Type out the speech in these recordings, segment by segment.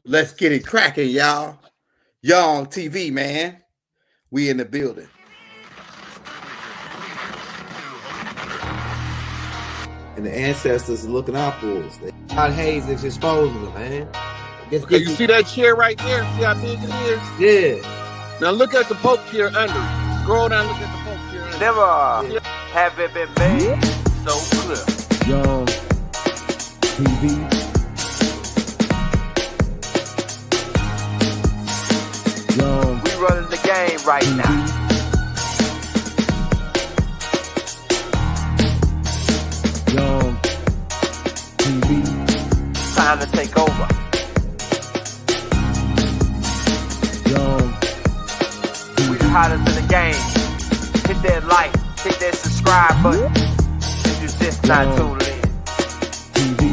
Let's get it cracking, y'all. Y'all on TV, man. We in the building. And the ancestors are looking out for us. God Hayes is exposing them, man. Okay, you see that chair right there? See how big it is? Yeah. Now look at the Pope chair under. Scroll down, look at the Pope chair under. Never have it been made so clear. Young TV. Young We running the game right now. Young TV. Time to take over. Young We the hottest in the game. Hit that like, hit that subscribe button. If you just not tuned in. TV.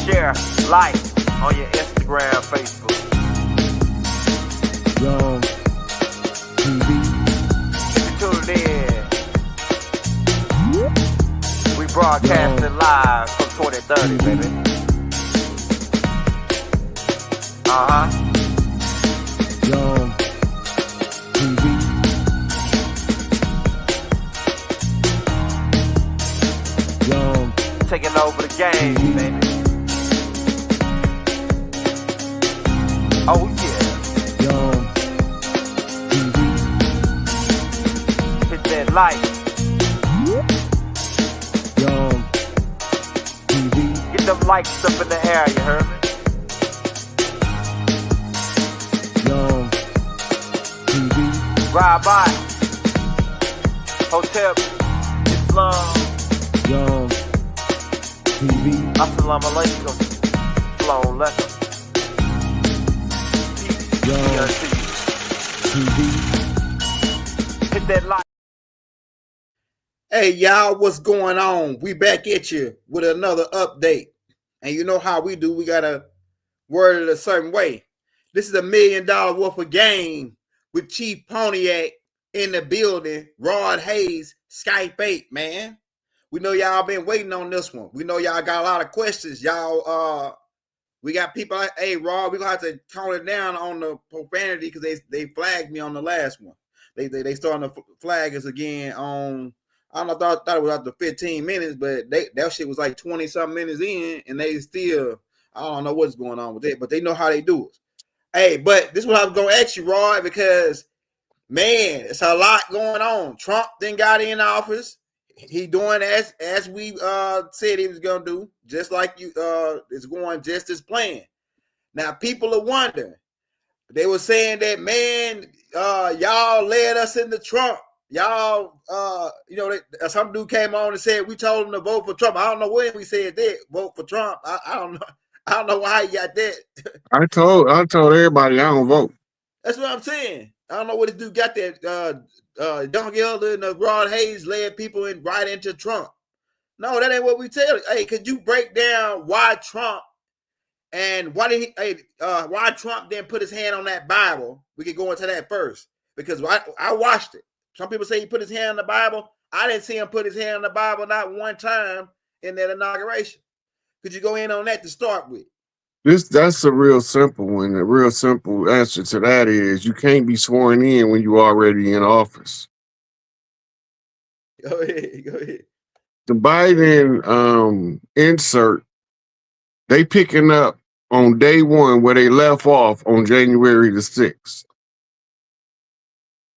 Share, like on your Instagram, Facebook. Young TV. If you tuned in, we broadcasting live from 2030, baby. Young TV. Young Taking over the game, baby. Oh yeah. Young TV. Hit that like. Young TV. Get them likes up in the air, you heard me? Young TV. Ride by. Hotel Islam. Young TV. Assalamu alaikum. Flown letter. Young TV. Hit that like. Hey, y'all, what's going on? We back at you with another update. And you know how we do. We got to word it a certain way. This is $1 million worth of game with Chief Pontiac in the building. Rod Hayes, Skype 8, man. We know y'all been waiting on this one. We know y'all got a lot of questions. Y'all, we got people like, hey, Rod, we're going to have to tone it down on the profanity because they flagged me on the last one. They starting to flag us again on, I don't know, thought it was after 15 minutes, but that shit was like 20-something minutes in, and they still, I don't know what's going on with it, but they know how they do it. Hey, but this is what I was going to ask you, Rod, because, man, it's a lot going on. Trump then got in office. He doing as we said he was gonna do, just like you it's going just as planned. Now people are wondering. They were saying that, man, y'all led us into Trump. Y'all, some dude came on and said we told him to vote for Trump. I don't know when we said that, vote for Trump. I don't know. I don't know why he got that. I told everybody I don't vote. That's what I'm saying. I don't know what this dude got that. Donkey Elder and Rod Hayes led people right into Trump. No, that ain't what we tell you. Hey, could you break down why Trump and why Trump didn't put his hand on that Bible? We could go into that first because I watched it. Some people say he put his hand on the Bible. I didn't see him put his hand on the Bible not one time in that inauguration. Could you go in on that to start with? That's a real simple one. The real simple answer to that is you can't be sworn in when you're already in office. Go ahead. The Biden insert, they picking up on day one where they left off on January the 6th.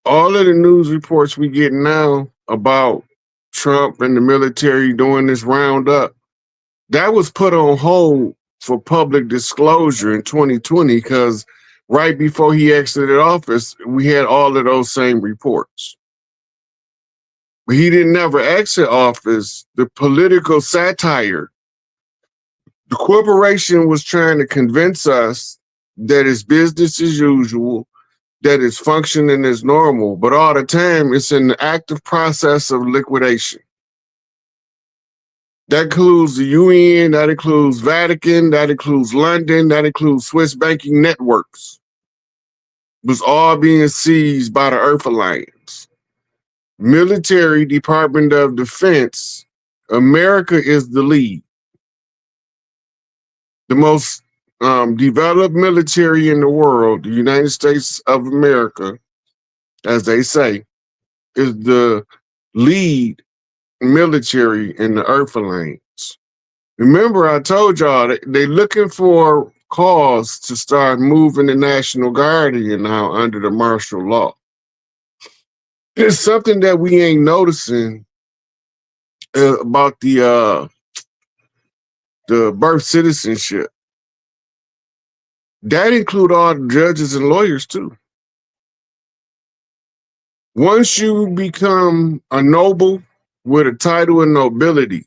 All of the news reports we get now about Trump and the military doing this roundup, that was put on hold for public disclosure in 2020 because right before he exited office, we had all of those same reports. But he didn't never exit office. The political satire, the corporation was trying to convince us that it's business as usual, that it's functioning as normal, but all the time it's in the active process of liquidation. That includes the UN, that includes Vatican, that includes London, that includes Swiss banking networks. It was all being seized by the Earth Alliance. Military, Department of Defense, America is the lead. The most developed military in the world, the United States of America, as they say, is the lead military in the earth lanes. Remember, I told y'all that they looking for cause to start moving the National Guard in now under the martial law. It's something that we ain't noticing about the birth citizenship. That include all the judges and lawyers too. Once you become a noble with a title of nobility,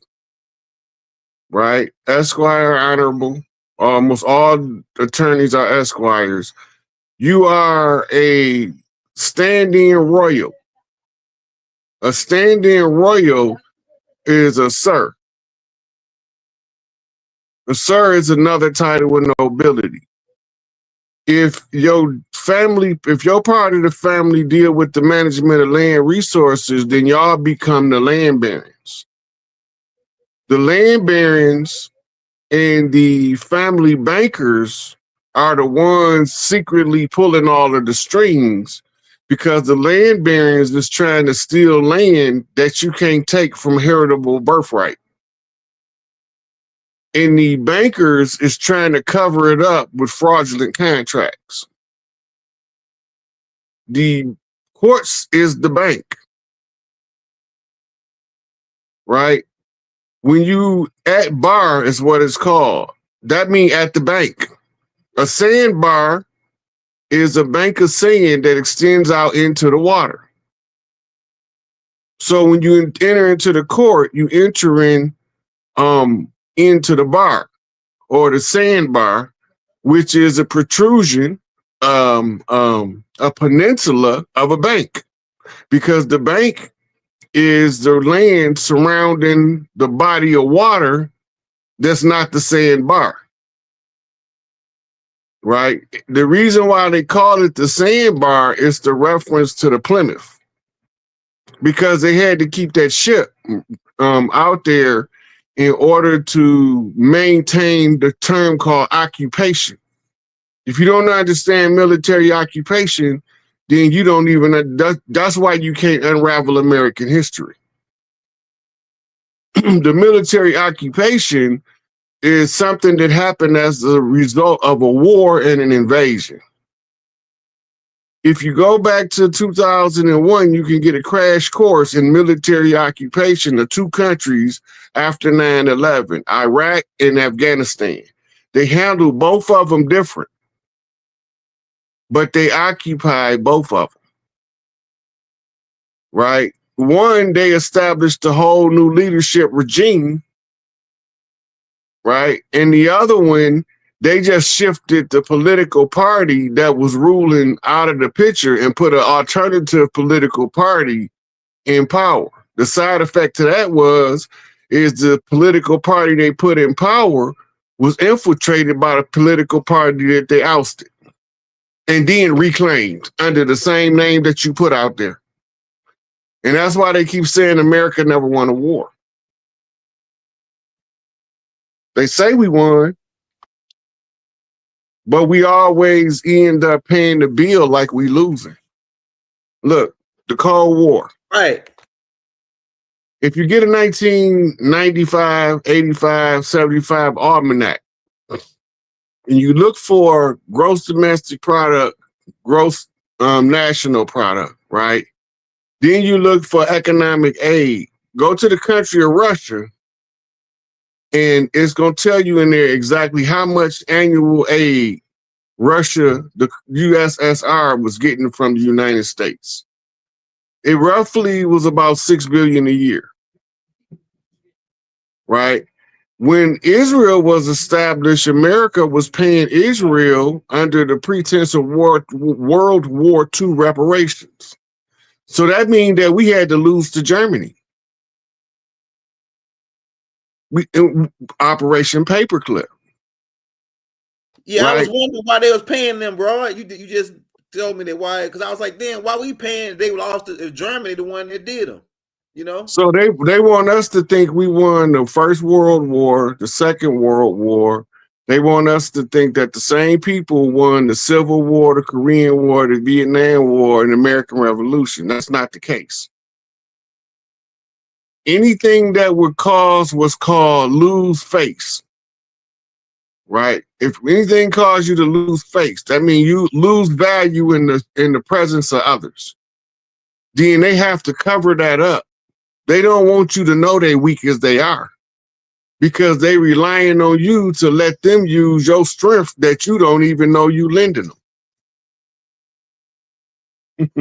right? Esquire, honorable, almost all attorneys are esquires. You are a stand-in royal. A stand-in royal is a sir. A sir is another title of nobility. If your part of the family deal with the management of land resources, then y'all become the land barons. The land barons and the family bankers are the ones secretly pulling all of the strings, because the land barons is trying to steal land that you can't take from heritable birthright. And the bankers is trying to cover it up with fraudulent contracts. The courts is the bank, right? When you at bar is what it's called. That means at the bank. A sandbar is a bank of sand that extends out into the water. So when you enter into the court, you enter into the bar or the sandbar, which is a protrusion, a peninsula of a bank, because the bank is the land surrounding the body of water that's not the sandbar. Right? The reason why they call it the sandbar is the reference to the Plymouth, because they had to keep that ship out there in order to maintain the term called occupation. If you don't understand military occupation, then you don't even, that's why you can't unravel American history. The military occupation is something that happened as a result of a war and an invasion. If you go back to 2001, you can get a crash course in military occupation of two countries after 9/11, Iraq and Afghanistan. They handled both of them different, but they occupied both of them, right? One, they established a whole new leadership regime, right? And the other one, they just shifted the political party that was ruling out of the picture and put an alternative political party in power. The side effect to that is the political party they put in power was infiltrated by the political party that they ousted and then reclaimed under the same name that you put out there. And that's why they keep saying America never won a war. They say we won, but we always end up paying the bill like we losing. Look, the Cold War. Right. If you get a 1995, 85, 75 almanac, and you look for gross domestic product, gross national product, right? Then you look for economic aid. Go to the country of Russia, and it's going to tell you in there exactly how much annual aid Russia, the USSR, was getting from the United States. It roughly was about $6 billion a year, right? When Israel was established, America was paying Israel under the pretense of World War II reparations. So that means that we had to lose to Germany. Operation Paperclip. Yeah, right? I was wondering why they was paying them, bro. You just told me that why, because I was like, damn, why we paying? They lost to Germany, the one that did them, you know? So they want us to think we won the First World War, the Second World War, They want us to think that the same people won the Civil War, the Korean War, the Vietnam War, and the American Revolution. That's not the case. Anything that would cause what's called lose face, right? If anything caused you to lose face, that means you lose value in the presence of others. Then they have to cover that up. They don't want you to know they weak as they are, because they relying on you to let them use your strength that you don't even know you lending them.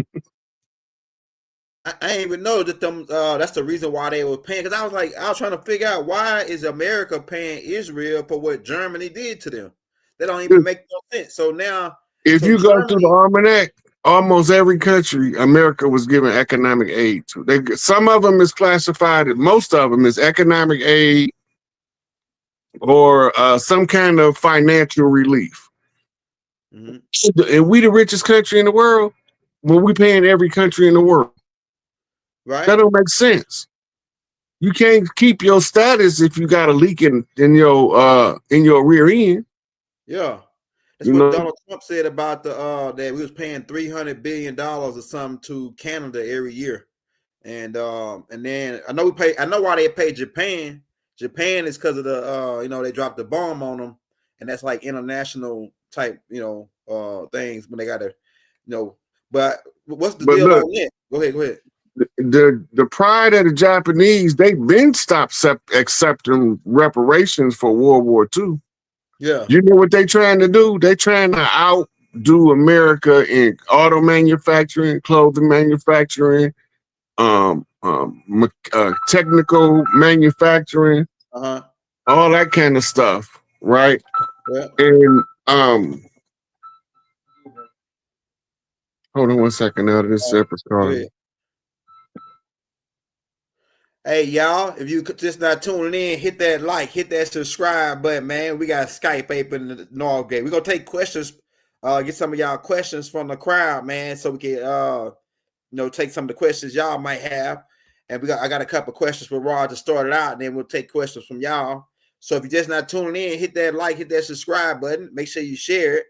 I didn't even know that them. That's the reason why they were paying. Because I was trying to figure out, why is America paying Israel for what Germany did to them? That don't even make no sense. So now, if so you go through the Germany, almanac, almost every country America was giving economic aid to. Some of them is classified, most of them is economic aid or some kind of financial relief. And we the richest country in the world, well, we paying every country in the world. right? That don't make sense. You can't keep your status if you got a leak in your rear end. Yeah. That's You what know? Donald Trump said about the that we was paying $300 billion or something to Canada every year. And then I know why they pay Japan. Japan is because of the they dropped the bomb on them, and that's like international type things when they gotta but what's the But deal look, on that? Go ahead. the pride of the Japanese, they've been stopped accepting reparations for World War II. Yeah. You know what they trying to do? They trying to outdo America in auto manufacturing, clothing manufacturing, technical manufacturing, all that kind of stuff, right? Yeah. And hold on one second now. This episode's calling. Hey y'all, if you just not tuning in, hit that like, hit that subscribe button, man. We got Skype open in the Northgate. We're gonna take questions, get some of y'all questions from the crowd, man, so we can take some of the questions y'all might have. And I got a couple questions for Rod to start it out, and then we'll take questions from y'all. So if you're just not tuning in, hit that like, hit that subscribe button, make sure you share it.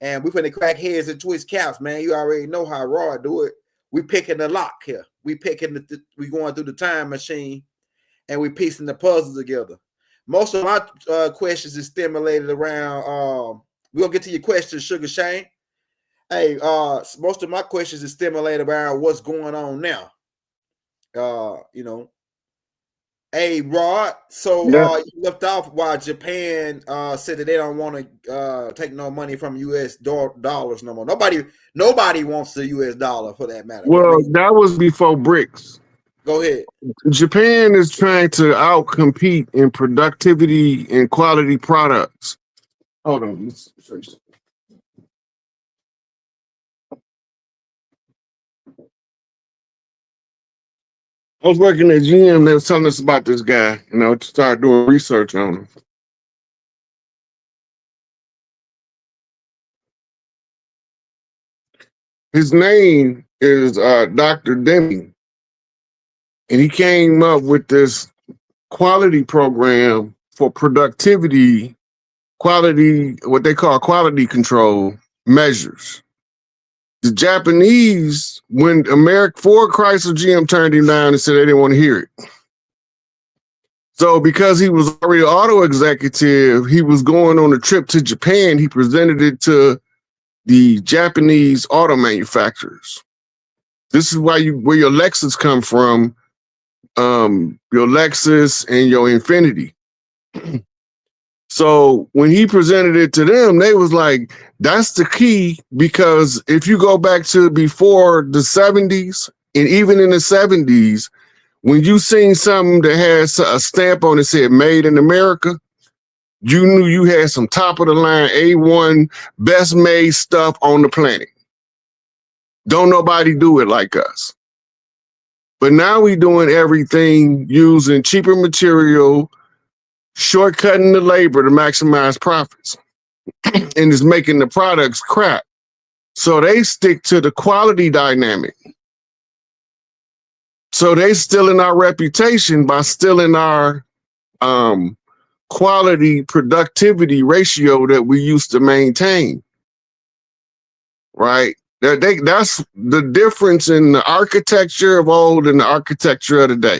And we're finna crack heads and twist caps, man. You already know how Rod do it. We picking the lock here. We going through the time machine, and we piecing the puzzle together. Most of my questions is stimulated around. We're gonna get to your questions, Sugar Shane. Hey, most of my questions is stimulated around what's going on now. Hey, Rod. So you left off while Japan said that they don't want to take no money from U.S. dollars no more. Nobody wants the U.S. dollar for that matter. Well, that was before BRICS. Go ahead. Japan is trying to outcompete in productivity and quality products. Hold on. Let's show you something. I was working at GM. They was telling us about this guy, to start doing research on him. His name is Dr. Deming, and he came up with this quality program for productivity, what they call quality control measures. The Japanese, when Ford, Chrysler, GM turned him down and said they didn't want to hear it. So because he was already an auto executive, he was going on a trip to Japan. He presented it to the Japanese auto manufacturers. This is where your Lexus come from, your Lexus and your Infiniti. So when he presented it to them, they was like, that's the key, because if you go back to before the 70s and even in the 70s, when you seen something that has a stamp on it said made in America, you knew you had some top of the line A1 best made stuff on the planet. Don't nobody do it like us. But now we doing everything using cheaper material, shortcutting the labor to maximize profits, and is making the products crap. So they stick to the quality dynamic. So they stealing our reputation by stealing our quality productivity ratio that we used to maintain, right? That's the difference in the architecture of old and the architecture of today.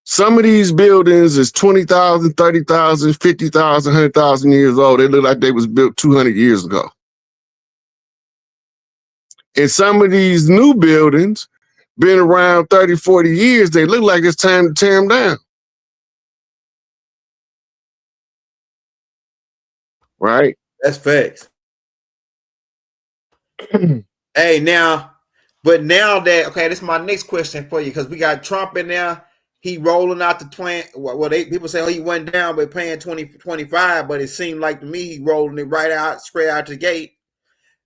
Some of these buildings is 20,000, 30,000, 50,000, 100,000 years old. They look like they was built 200 years ago. And some of these new buildings been around 30, 40 years. They look like it's time to tear them down. Right? That's facts. Hey, now, but now that, okay, this is my next question for you, because we got Trump in there. He rolling out the plan. Well, people say, oh, he went down by paying 2025, but it seemed like to me he rolling it right out, straight out the gate.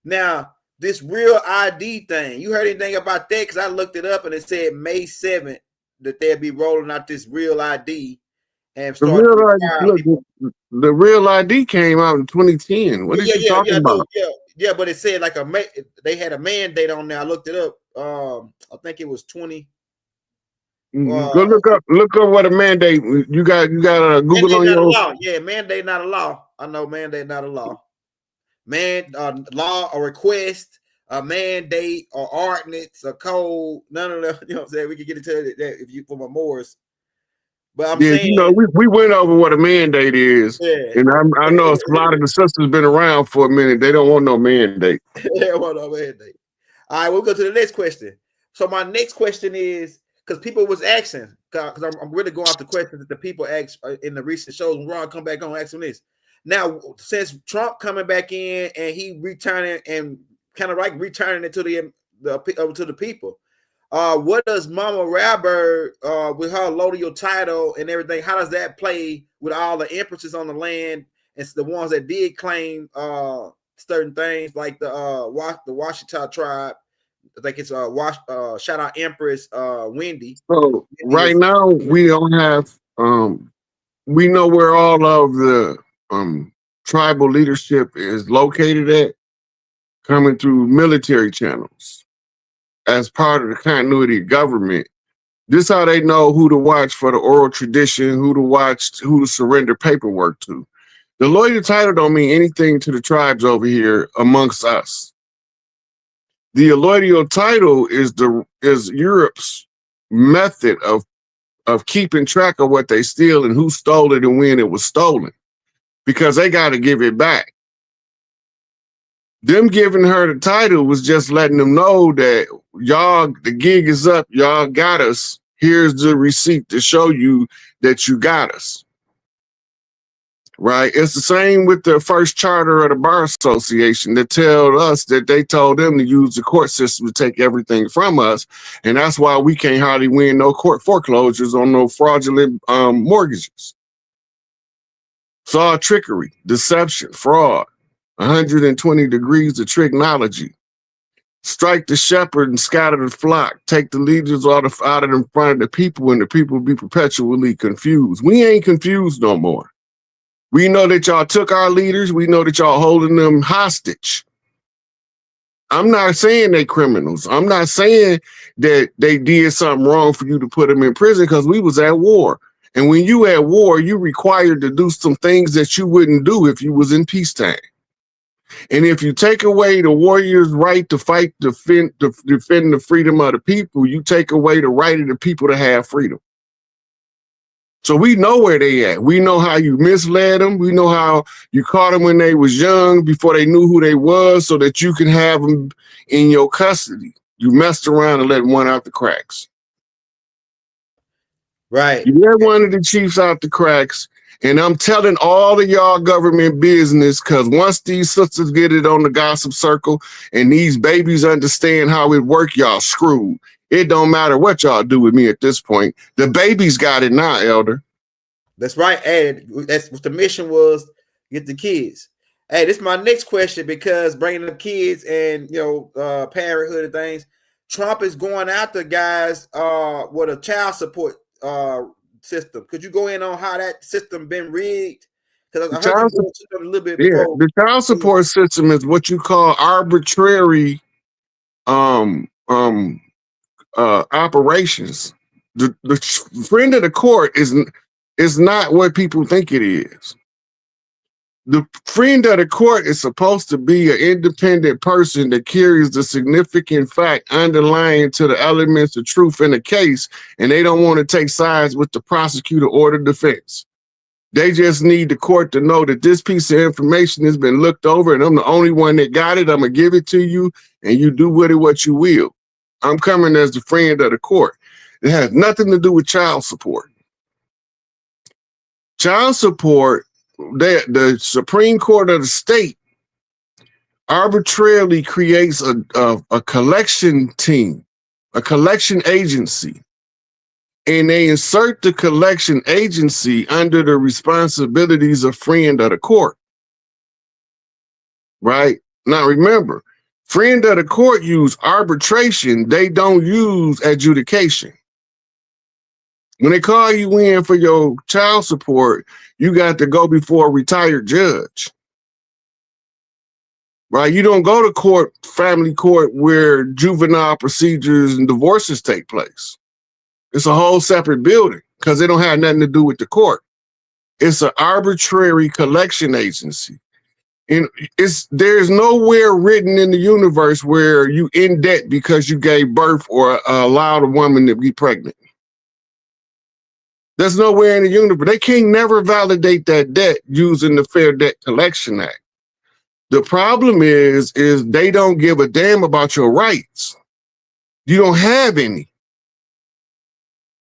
Now, this real ID thing, you heard anything about that? Because I looked it up and it said May 7th that they'll be rolling out this real ID and The start real to ID, require look, people. the real ID came out in 2010. What are you talking about? Yeah, but it said like they had a mandate on there. I looked it up. I think it was 20. Go look up what a mandate. You got Google Mandate on not a your. law. Yeah, mandate not a law. I know mandate not a law. Law or request, a mandate or ordinance, a code. None of them. You know what I'm saying? We can get into that if you for my Moors. But I'm Yeah, saying, we went over what a mandate is, yeah. and I know a lot of the sisters been around for a minute. They don't want no mandate. They want no mandate. All right, we'll go to the next question. So my next question is, because people was asking, because I'm really going off the questions that the people asked in the recent shows. When Ron come back on asking this. Now, since Trump coming back in and he returning and kind of like returning it to the people, what does Mama Rabber with her allodial title and everything? How does that play with all the empresses on the land and the ones that did claim certain things like the Washita tribe? I think it's shout out Empress Wendy. So Wendy right is, now we don't have we know where all of the tribal leadership is located at, coming through military channels as part of the continuity of government. This is how they know who to watch for the oral tradition, who to surrender paperwork to. The loyal title don't mean anything to the tribes over here amongst us. The allodial title is Europe's method of keeping track of what they steal and who stole it and when it was stolen, because they got to give it back. Them giving her the title was just letting them know that y'all, the gig is up, y'all got us. Here's the receipt to show you that you got us. Right? It's the same with the first charter of the Bar Association that tell us that they told them to use the court system to take everything from us. And that's why we can't hardly win no court foreclosures on no fraudulent mortgages. It's all trickery, deception, fraud, 120 degrees of tricknology. Strike the shepherd and scatter the flock. Take the leaders out of in front of the people, and the people be perpetually confused. We ain't confused no more. We know that y'all took our leaders. We know that y'all holding them hostage. I'm not saying they criminals. I'm not saying that they did something wrong for you to put them in prison, because we was at war. And when you at war, you required to do some things that you wouldn't do if you was in peacetime. And if you take away the warrior's right to fight, defend the freedom of the people, you take away the right of the people to have freedom. So we know where they at. We know how you misled them. We know how you caught them when they was young, before they knew who they was, so that you can have them in your custody. You messed around and let one out the cracks. right. You let one of the chiefs out the cracks, and I'm telling all of y'all government business, because once these sisters get it on the gossip circle and these babies understand how it work, y'all screwed. It don't matter what y'all do with me at this point. The babies got it now, Elder. That's right. Hey, that's what the mission was, get the kids. Hey, this is my next question, because bringing up kids and, parenthood and things, Trump is going after guys with a child support system. Could you go in on how that system been rigged? Because I heard you go into it a little bit before. The child support system is what you call arbitrary operations. The friend of the court It's not what people think it is. The friend of the court is supposed to be an independent person that carries the significant fact underlying to the elements of truth in a case, and they don't want to take sides with the prosecutor or the defense. They just need the court to know that this piece of information has been looked over, and I'm the only one that got it. I'm gonna give it to you, and you do with it what you will. I'm coming as the friend of the court. It has nothing to do with child support. Child support, the Supreme Court of the state arbitrarily creates a collection team, a collection agency, and they insert the collection agency under the responsibilities of friend of the court. Right? Now remember, friend of the court use arbitration, they don't use adjudication. When they call you in for your child support, you got to go before a retired judge. Right? You don't go to court, family court, where juvenile procedures and divorces take place. It's a whole separate building because they don't have nothing to do with the court. It's an arbitrary collection agency. And there's nowhere written in the universe where you in debt because you gave birth or allowed a woman to be pregnant. There's nowhere in the universe. They can't never validate that debt using the Fair Debt Collection Act. The problem is they don't give a damn about your rights. You don't have any,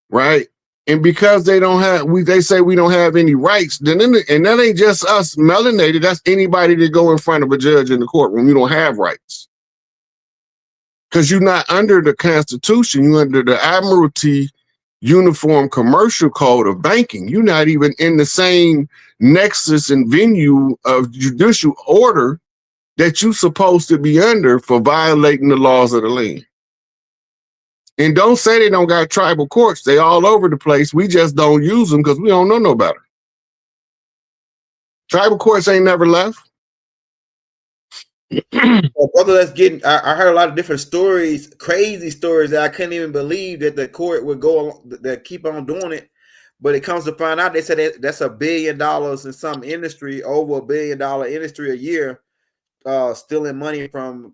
right? And because they don't have, they say we don't have any rights, and that ain't just us melanated, that's anybody that go in front of a judge in the courtroom. You don't have rights. Because you're not under the Constitution, you're under the Admiralty Uniform Commercial Code of Banking. You're not even in the same nexus and venue of judicial order that you're supposed to be under for violating the laws of the land. And don't say they don't got tribal courts. They all over the place. We just don't use them because we don't know no better. Tribal courts ain't never left. Well, brother, that's getting. I heard a lot of different stories, crazy stories that I couldn't even believe that the court would go along, that keep on doing it. But it comes to find out, they said that's $1 billion in some industry, over $1 billion industry a year, stealing money from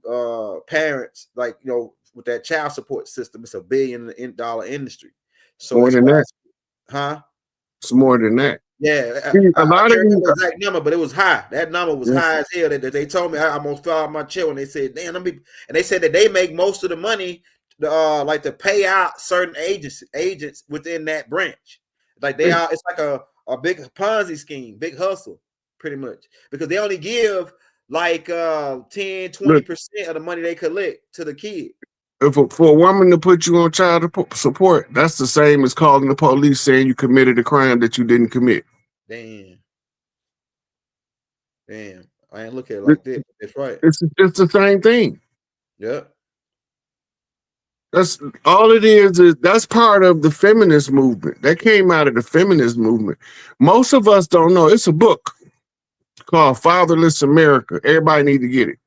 parents, like, you know, with that child support system. It's $1 billion industry. So more than that, huh? It's more than that. Yeah, a lot of the exact number, but it was high. That number was high as hell. That they told me, I almost fell out my chair when they said, "Damn, and they said that they make most of the money, like to pay out certain agents within that branch. Like they are, it's like a big Ponzi scheme, big hustle, pretty much, because they only give like 10-20% of the money they collect to the kid. For a woman to put you on child support, that's the same as calling the police saying you committed a crime that you didn't commit. Damn. I ain't look at it like that. That's right. It's the same thing. Yep. That's all it is that's part of the feminist movement. That came out of the feminist movement. Most of us don't know. It's a book called Fatherless America. Everybody need to get it.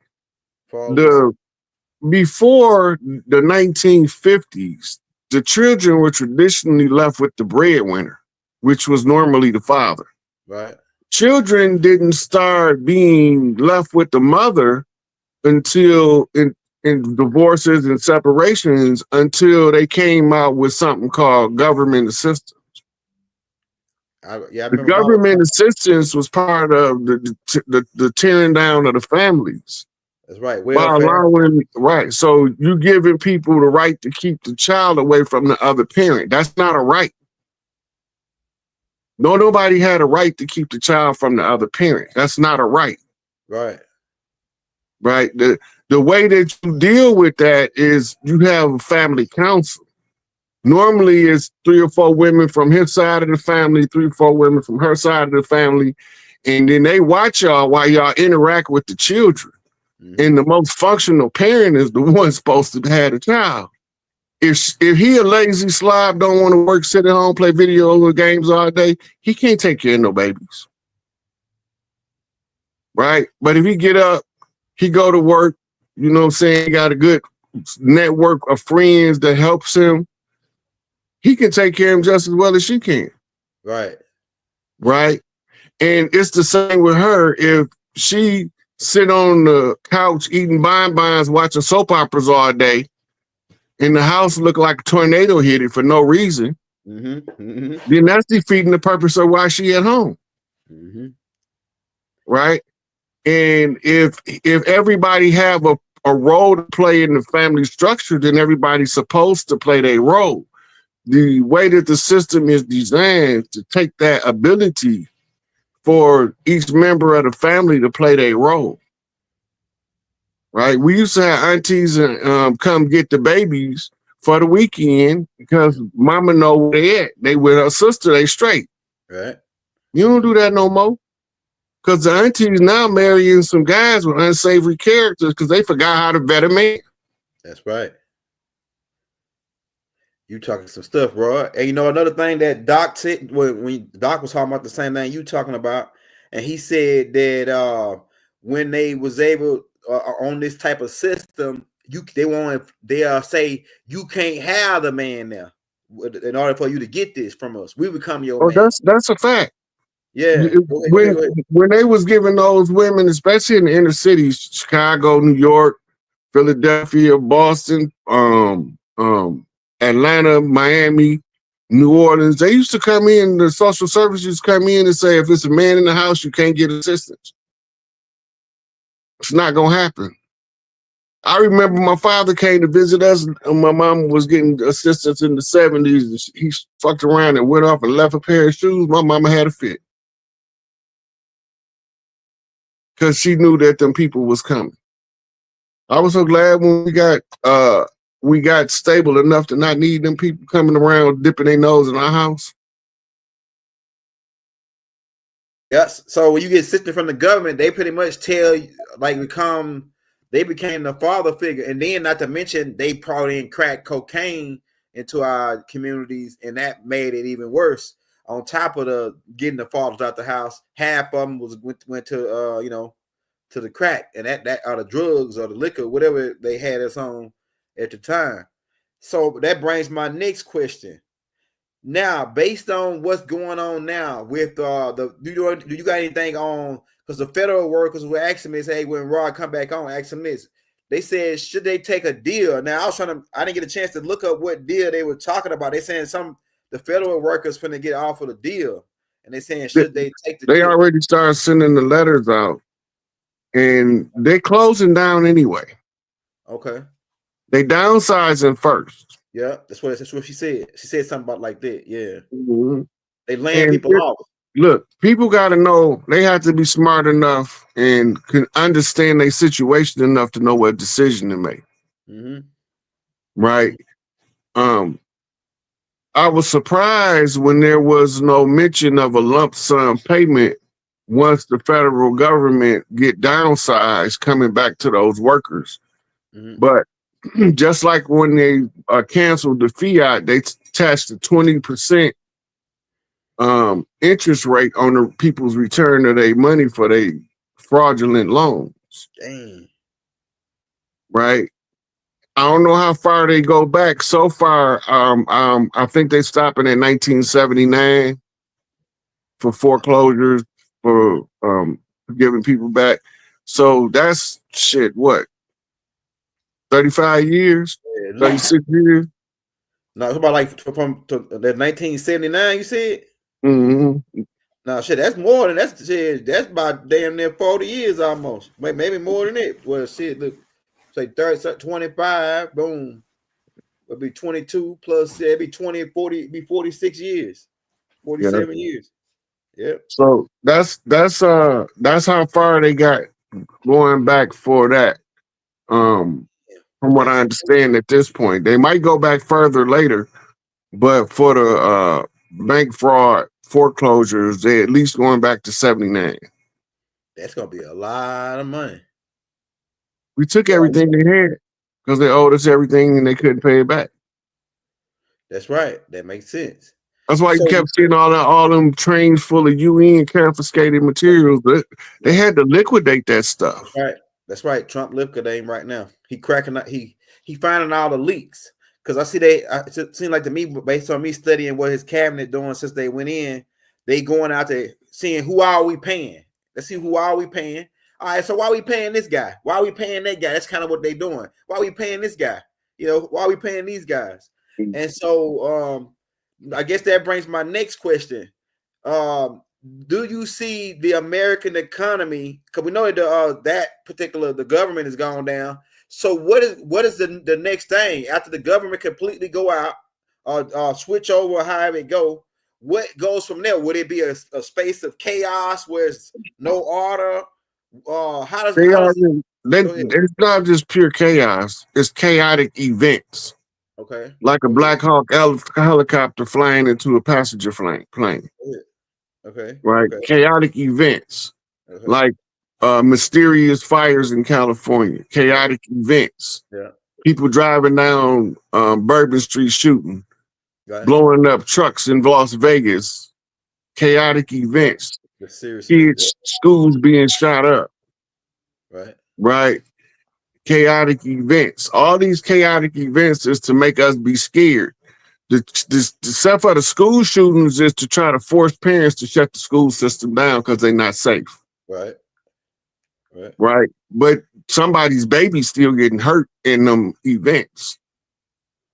Before the 1950s, the children were traditionally left with the breadwinner, which was normally the father. Right. Children didn't start being left with the mother until in divorces and separations, until they came out with something called government assistance. The government assistance was part of the tearing down of the families. That's right. Right. So you giving people the right to keep the child away from the other parent. That's not a right. Nobody had a right to keep the child from the other parent. That's not a right. Right. Right. The way that you deal with that is you have a family council. Normally it's 3 or 4 women from his side of the family, 3 or 4 women from her side of the family. And then they watch y'all while y'all interact with the children. Mm-hmm. And the most functional parent is the one supposed to have a child. If he a lazy slob, don't want to work, sit at home, play video games all day, he can't take care of no babies. Right? But if he get up, he go to work, you know what I'm saying, got a good network of friends that helps him, he can take care of him just as well as she can. Right. right? And it's the same with her. If she sit on the couch eating bonbons, watching soap operas all day, and the house look like a tornado hit it for no reason, then that's defeating the purpose of why she at home, right? And if everybody have a role to play in the family structure, then everybody's supposed to play their role. The way that the system is designed to take that ability for each member of the family to play their role, right? We used to have aunties come get the babies for the weekend because mama know where they at. They with her sister, they straight. Right. You don't do that no more. Because the aunties now marrying some guys with unsavory characters because they forgot how to vet a man. That's right. You talking some stuff, bro. And you know another thing that Doc said when Doc was talking about the same thing you talking about, and he said that when they was able on this type of system, they say you can't have the man now in order for you to get this from us. We become your man. That's a fact. Yeah. Go ahead. When they was giving those women, especially in the inner cities, Chicago, New York, Philadelphia, Boston, Atlanta, Miami, New Orleans, they used to come in, the social services come in and say, if it's a man in the house, you can't get assistance. It's not gonna happen. I remember my father came to visit us, and my mom was getting assistance in the 70s. He fucked around and went off and left a pair of shoes. My mama had a fit. Because she knew that them people was coming. I was so glad when we got stable enough to not need them people coming around dipping their nose in our house. Yes. So when you get assistance from the government, they pretty much tell you, like, they became the father figure, and then not to mention they brought in crack cocaine into our communities, and that made it even worse. On top of the getting the fathers out the house, half of them went to to the crack, and that or the drugs or the liquor, whatever they had us on at the time. So that brings my next question. Now, based on what's going on now with do you got anything on? Because the federal workers were asking me, hey, when Rod come back on, ask him this. They said, should they take a deal? Now, I didn't get a chance to look up what deal they were talking about. They saying the federal workers finna get offered a deal, and they saying, should they take the deal? They already started sending the letters out, and they're closing down anyway. Okay. They downsizing first. Yeah, that's what she said. She said something about like that. Yeah. Mm-hmm. They laying people off. Look, people got to know they have to be smart enough and can understand their situation enough to know what decision to make. Right? I was surprised when there was no mention of a lump sum payment once the federal government get downsized coming back to those workers. But just like when they canceled the fiat, they attached a 20% interest rate on the people's return of their money for their fraudulent loans. Dang. Right? I don't know how far they go back. So far, I think they stopping at 1979 for foreclosures, for giving people back. So that's shit, what? 35 years? 36 years? No, it's about like from 1979, you said? Mm-hmm. No, shit, that's more than that's about damn near 40 years almost. Maybe more than it. Well, shit, look, say 30, 25, boom. It'll be 22 plus, it'll be 20, 40, it'll be 46 years, 47 years. Yep. So that's how far they got going back for that. From what I understand at this point, they might go back further later, but for the bank fraud foreclosures, they at least going back to 79. That's gonna be a lot of money. We took everything they had because they owed us everything and they couldn't pay it back. That's right. That makes sense. That's why you kept seeing all them trains full of UN confiscated materials. But they had to liquidate that stuff. That's right. That's right. Trump liquidating right now. He cracking up. He finding all the leaks. Because I see it seems like to me, based on me studying what his cabinet doing since they went in, They going out there seeing who are we paying. Let's see who are we paying. All right, so why are we paying this guy? Why are we paying that guy? That's kind of what they're doing. Why are we paying this guy? You know, why are we paying these guys? And so I guess that brings my next question. Do you see the American economy? Because we know that the government has gone down. So what is the next thing after the government completely go out, switch over, however it go? What goes from there? Would it be a space of chaos where it's no order? It's not just pure chaos. It's chaotic events. Okay. Like a Black Hawk helicopter flying into a passenger plane. Okay. Right. Okay. Chaotic events. Okay. Like mysterious fires in California. Chaotic events. Yeah. People driving down Bourbon Street shooting. Right. Blowing up trucks in Las Vegas. Chaotic events. Kids, schools being shot up. Right. Right. Chaotic events. All these chaotic events is to make us be scared. The stuff for the school shootings is to try to force parents to shut the school system down because they're not safe. Right. Right. But somebody's baby's still getting hurt in them events.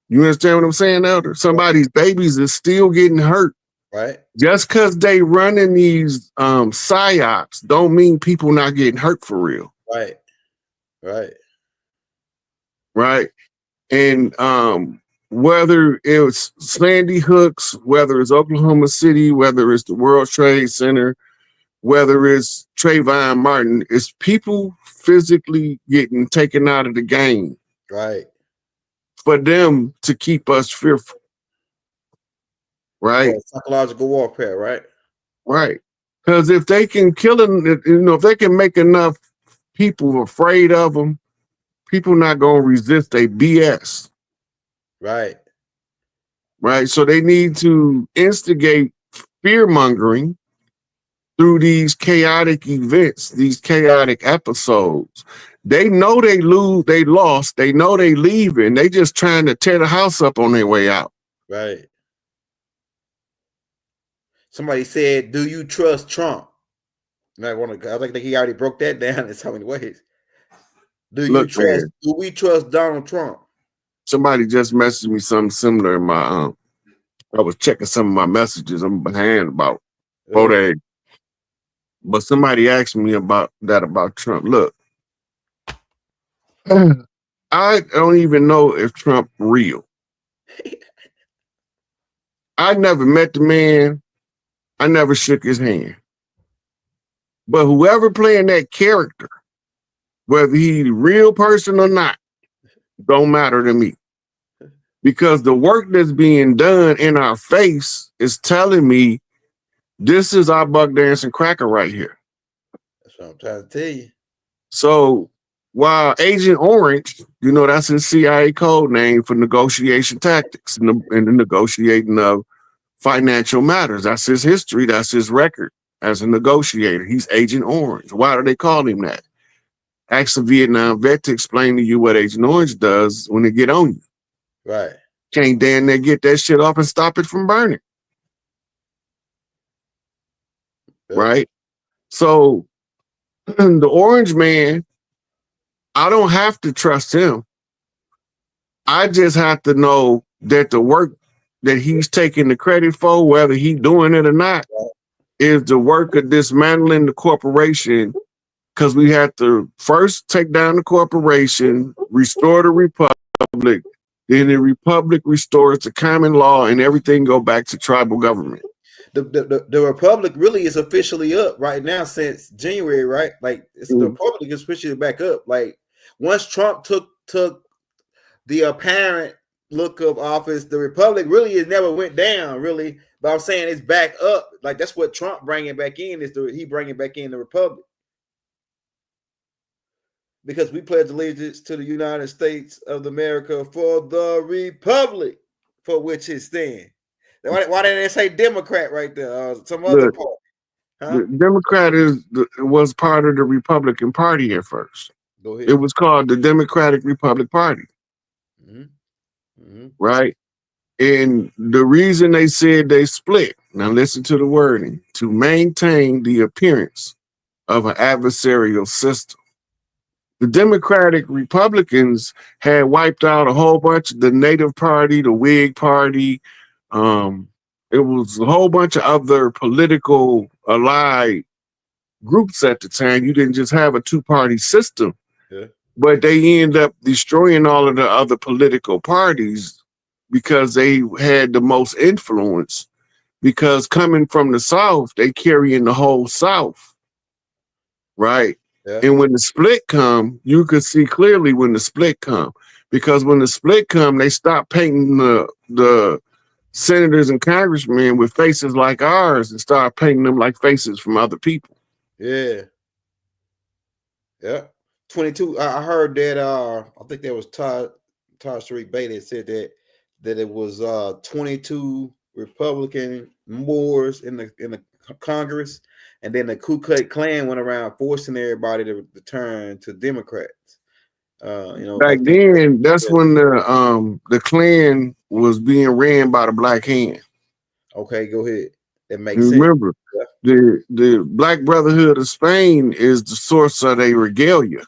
You understand what I'm saying, Elder? Somebody's babies is still getting hurt. Right. Just because they running these psyops don't mean people not getting hurt for real. Right. Right. Right. And whether it's Sandy Hooks, whether it's Oklahoma City, whether it's the World Trade Center, whether it's Trayvon Martin, it's people physically getting taken out of the game. Right. For them to keep us fearful. Right. Psychological warfare, right? Right. Because if they can kill them, if they can make enough people afraid of them, people not gonna resist their BS. Right. Right. So they need to instigate fear mongering through these chaotic events, these chaotic episodes. They know they lost. They know they leaving. They just trying to tear the house up on their way out. Right. Somebody said, "Do you trust Trump?" And I think he already broke that down in so many ways. Do we trust Donald Trump? Somebody just messaged me something similar in my I was checking some of my messages. I'm behind about 4 days. But somebody asked me about Trump. Look, I don't even know if Trump real. I never met the man. I never shook his hand. But whoever playing that character, whether he's a real person or not, don't matter to me. Because the work that's being done in our face is telling me this is our buck dancing cracker right here. That's what I'm trying to tell you. So while Agent Orange, that's his CIA code name for negotiation tactics and the negotiating of financial matters. That's his history. That's his record as a negotiator. He's Agent Orange. Why do they call him that? Ask a Vietnam vet to explain to you what Agent Orange does when they get on you. Right. Can't damn near get that shit off and stop it from burning. Yeah. Right? So the Orange Man, I don't have to trust him. I just have to know that the work that he's taking the credit for, whether he's doing it or not, is the work of dismantling the corporation, because we have to first take down the corporation, restore the republic, then the republic restores the common law, and everything go back to tribal government. The republic really is officially up right now since January, right? Like the republic is officially back up. Like once Trump took the apparent look of office, the republic really has never went down, really. But I'm saying it's back up. Like that's what Trump bringing back in he bringing back in the republic. Because we pledge allegiance to the United States of America for the republic for which it stands. Why didn't they say Democrat right there? Some other party. Huh? The Democrat was part of the Republican Party at first. Go ahead. It was called the Democratic Republic Party. Mm-hmm. Mm-hmm. Right? And the reason they said they split Now listen to the wording: to maintain the appearance of an adversarial system. The Democratic Republicans had wiped out a whole bunch of the Native Party, the Whig Party. Um, it was a whole bunch of other political allied groups at the time. You didn't just have a two-party system, Yeah. but they end up destroying all of the other political parties because they had the most influence. Because coming from the South, they carry in the whole South, right? Yeah. And when the split come, you could see clearly when the split come. Because when the split come, they stop painting the senators and congressmen with faces like ours and start painting them like faces from other people. Yeah. Yeah. 22. I heard that I think that was Todd Sharik Bay that said that it was 22 Republican Moors in the Congress, and then the Ku Klux Klan went around forcing everybody to turn to Democrats. Back like these. then, that's when the Klan was being ran by the Black Hand. Okay, go ahead. That makes And sense. remember, the Black Brotherhood of Spain is the source of their regalia.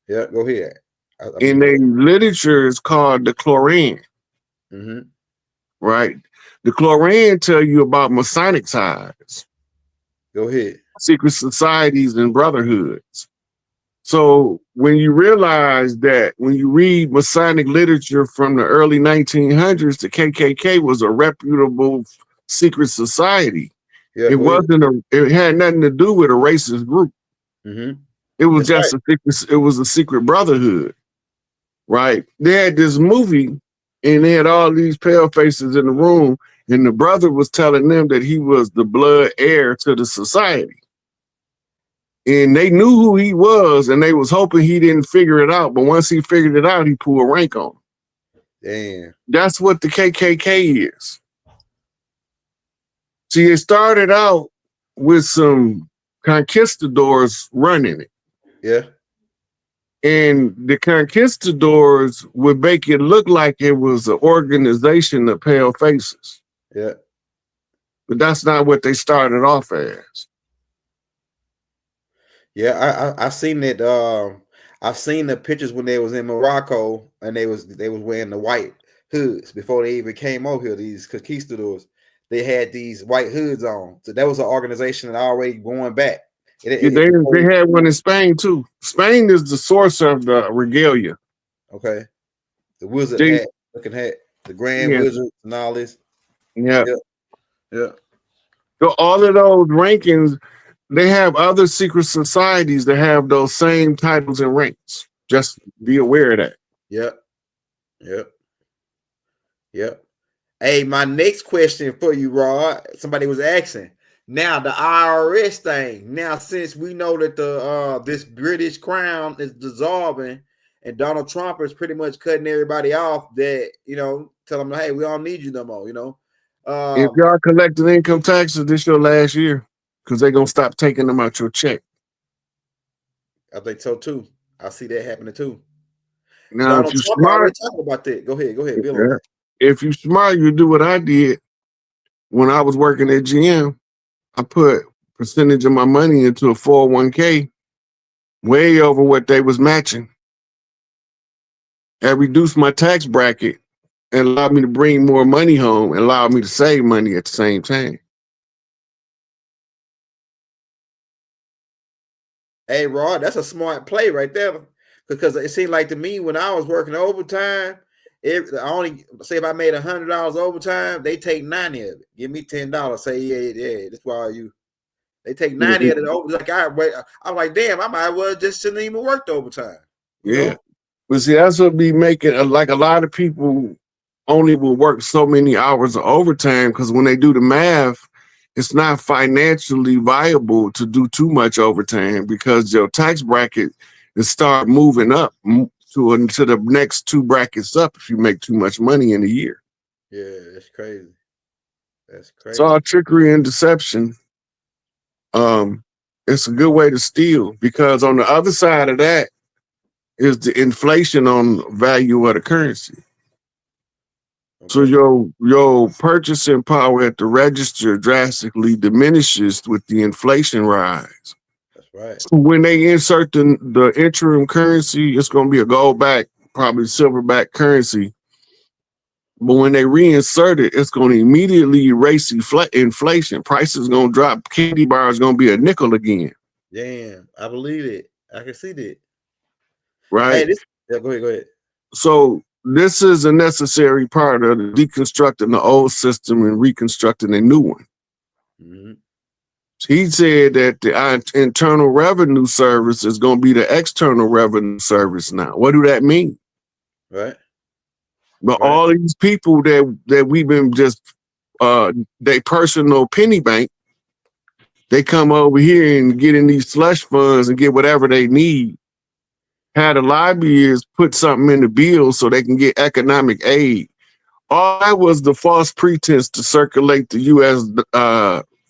Yeah, go ahead. And their literature is called the Koran. Mm-hmm. Right? The Koran tell you about Masonic ties, Go ahead. secret societies and brotherhoods. So when you realize that when you read Masonic literature from the early 1900s, the KKK was a reputable secret society. Yeah, It had nothing to do with a racist group. Mm-hmm. It was That's just it was a secret brotherhood, right? They had this movie and they had all these pale faces in the room, and the brother was telling them that he was the blood heir to the society. And they knew who he was, and they was hoping he didn't figure it out. But once he figured it out, he pulled rank on them. Damn. That's what the KKK is. See, it started out with some conquistadors running it. Yeah. And the conquistadors would make it look like it was an organization of pale faces. Yeah. But that's not what they started off as. Yeah, I seen it. I've seen the pictures when they was in Morocco and they was wearing the white hoods before they even came over here. These conquistadors, they had these white hoods on. So that was an organization that already going back. They had one in Spain too. Spain is the source of the regalia. Okay, the wizard hat, looking hat, the grand wizard and all this. Yeah. Yeah. So all of those rankings, they have other secret societies that have those same titles and ranks. Just be aware of that. Yep. Yep. Yep. Hey, my next question for you, Rod. Somebody was asking. Now the IRS thing. Now, since we know that the this British crown is dissolving and Donald Trump is pretty much cutting everybody off, that tell them, hey, we don't need you no more. If y'all collecting income taxes, this your last year because they're gonna stop taking them out your check. I think so too. I see that happening too. Now, Donald if you Trump smart, already talking about that. Go ahead, Bill. On that. If you smart, you do what I did when I was working at GM. I put percentage of my money into a 401k, way over what they was matching. That reduced my tax bracket and allowed me to bring more money home and allowed me to save money at the same time. Hey, Rod, that's a smart play right there. Because it seemed like to me when I was working overtime, I only say if I made $100 overtime, they take 90 of it. Give me $10. Say, yeah, that's why they take 90 of it over. Like I'm like, damn, I might well just shouldn't even work the overtime. You know? But see, that's what be making like a lot of people only will work so many hours of overtime because when they do the math, it's not financially viable to do too much overtime because your tax bracket is start moving up to the next two brackets up if you make too much money in a year. Yeah, that's crazy. That's crazy. It's all trickery and deception. It's a good way to steal because on the other side of that is the inflation on value of the currency. So Okay. your purchasing power at the register drastically diminishes with the inflation rise. That's right. So when they insert the interim currency, it's going to be a gold back, probably silverback currency. But when they reinsert it, it's going to immediately erase inflation. Prices going to drop. Candy bar is going to be a nickel again. Damn, I believe it. I can see that. Hey, Right? this. Yeah, go ahead. Go ahead. So this is a necessary part of deconstructing the old system and reconstructing a new one. Mm-hmm. He said that the internal revenue service is going to be the external revenue service now. What do that mean? Right. But Right. all these people that we've been just they personal penny bank, they come over here and get in these slush funds and get whatever they need. Had the lobbyists put something in the bill so they can get economic aid. All that was the false pretense to circulate the U.S.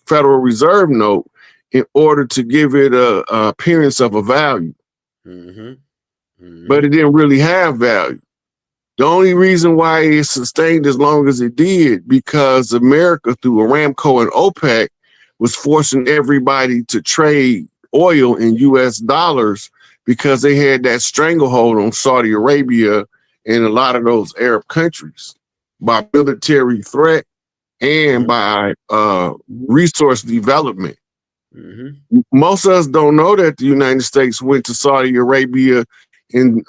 Federal Reserve note in order to give it a appearance of a value. Mm-hmm. Mm-hmm. But it didn't really have value. The only reason why it sustained as long as it did, because America through Aramco and OPEC was forcing everybody to trade oil in US dollars because they had that stranglehold on Saudi Arabia and a lot of those Arab countries by military threat and by resource development. Mm-hmm. Most of us don't know that the United States went to Saudi Arabia and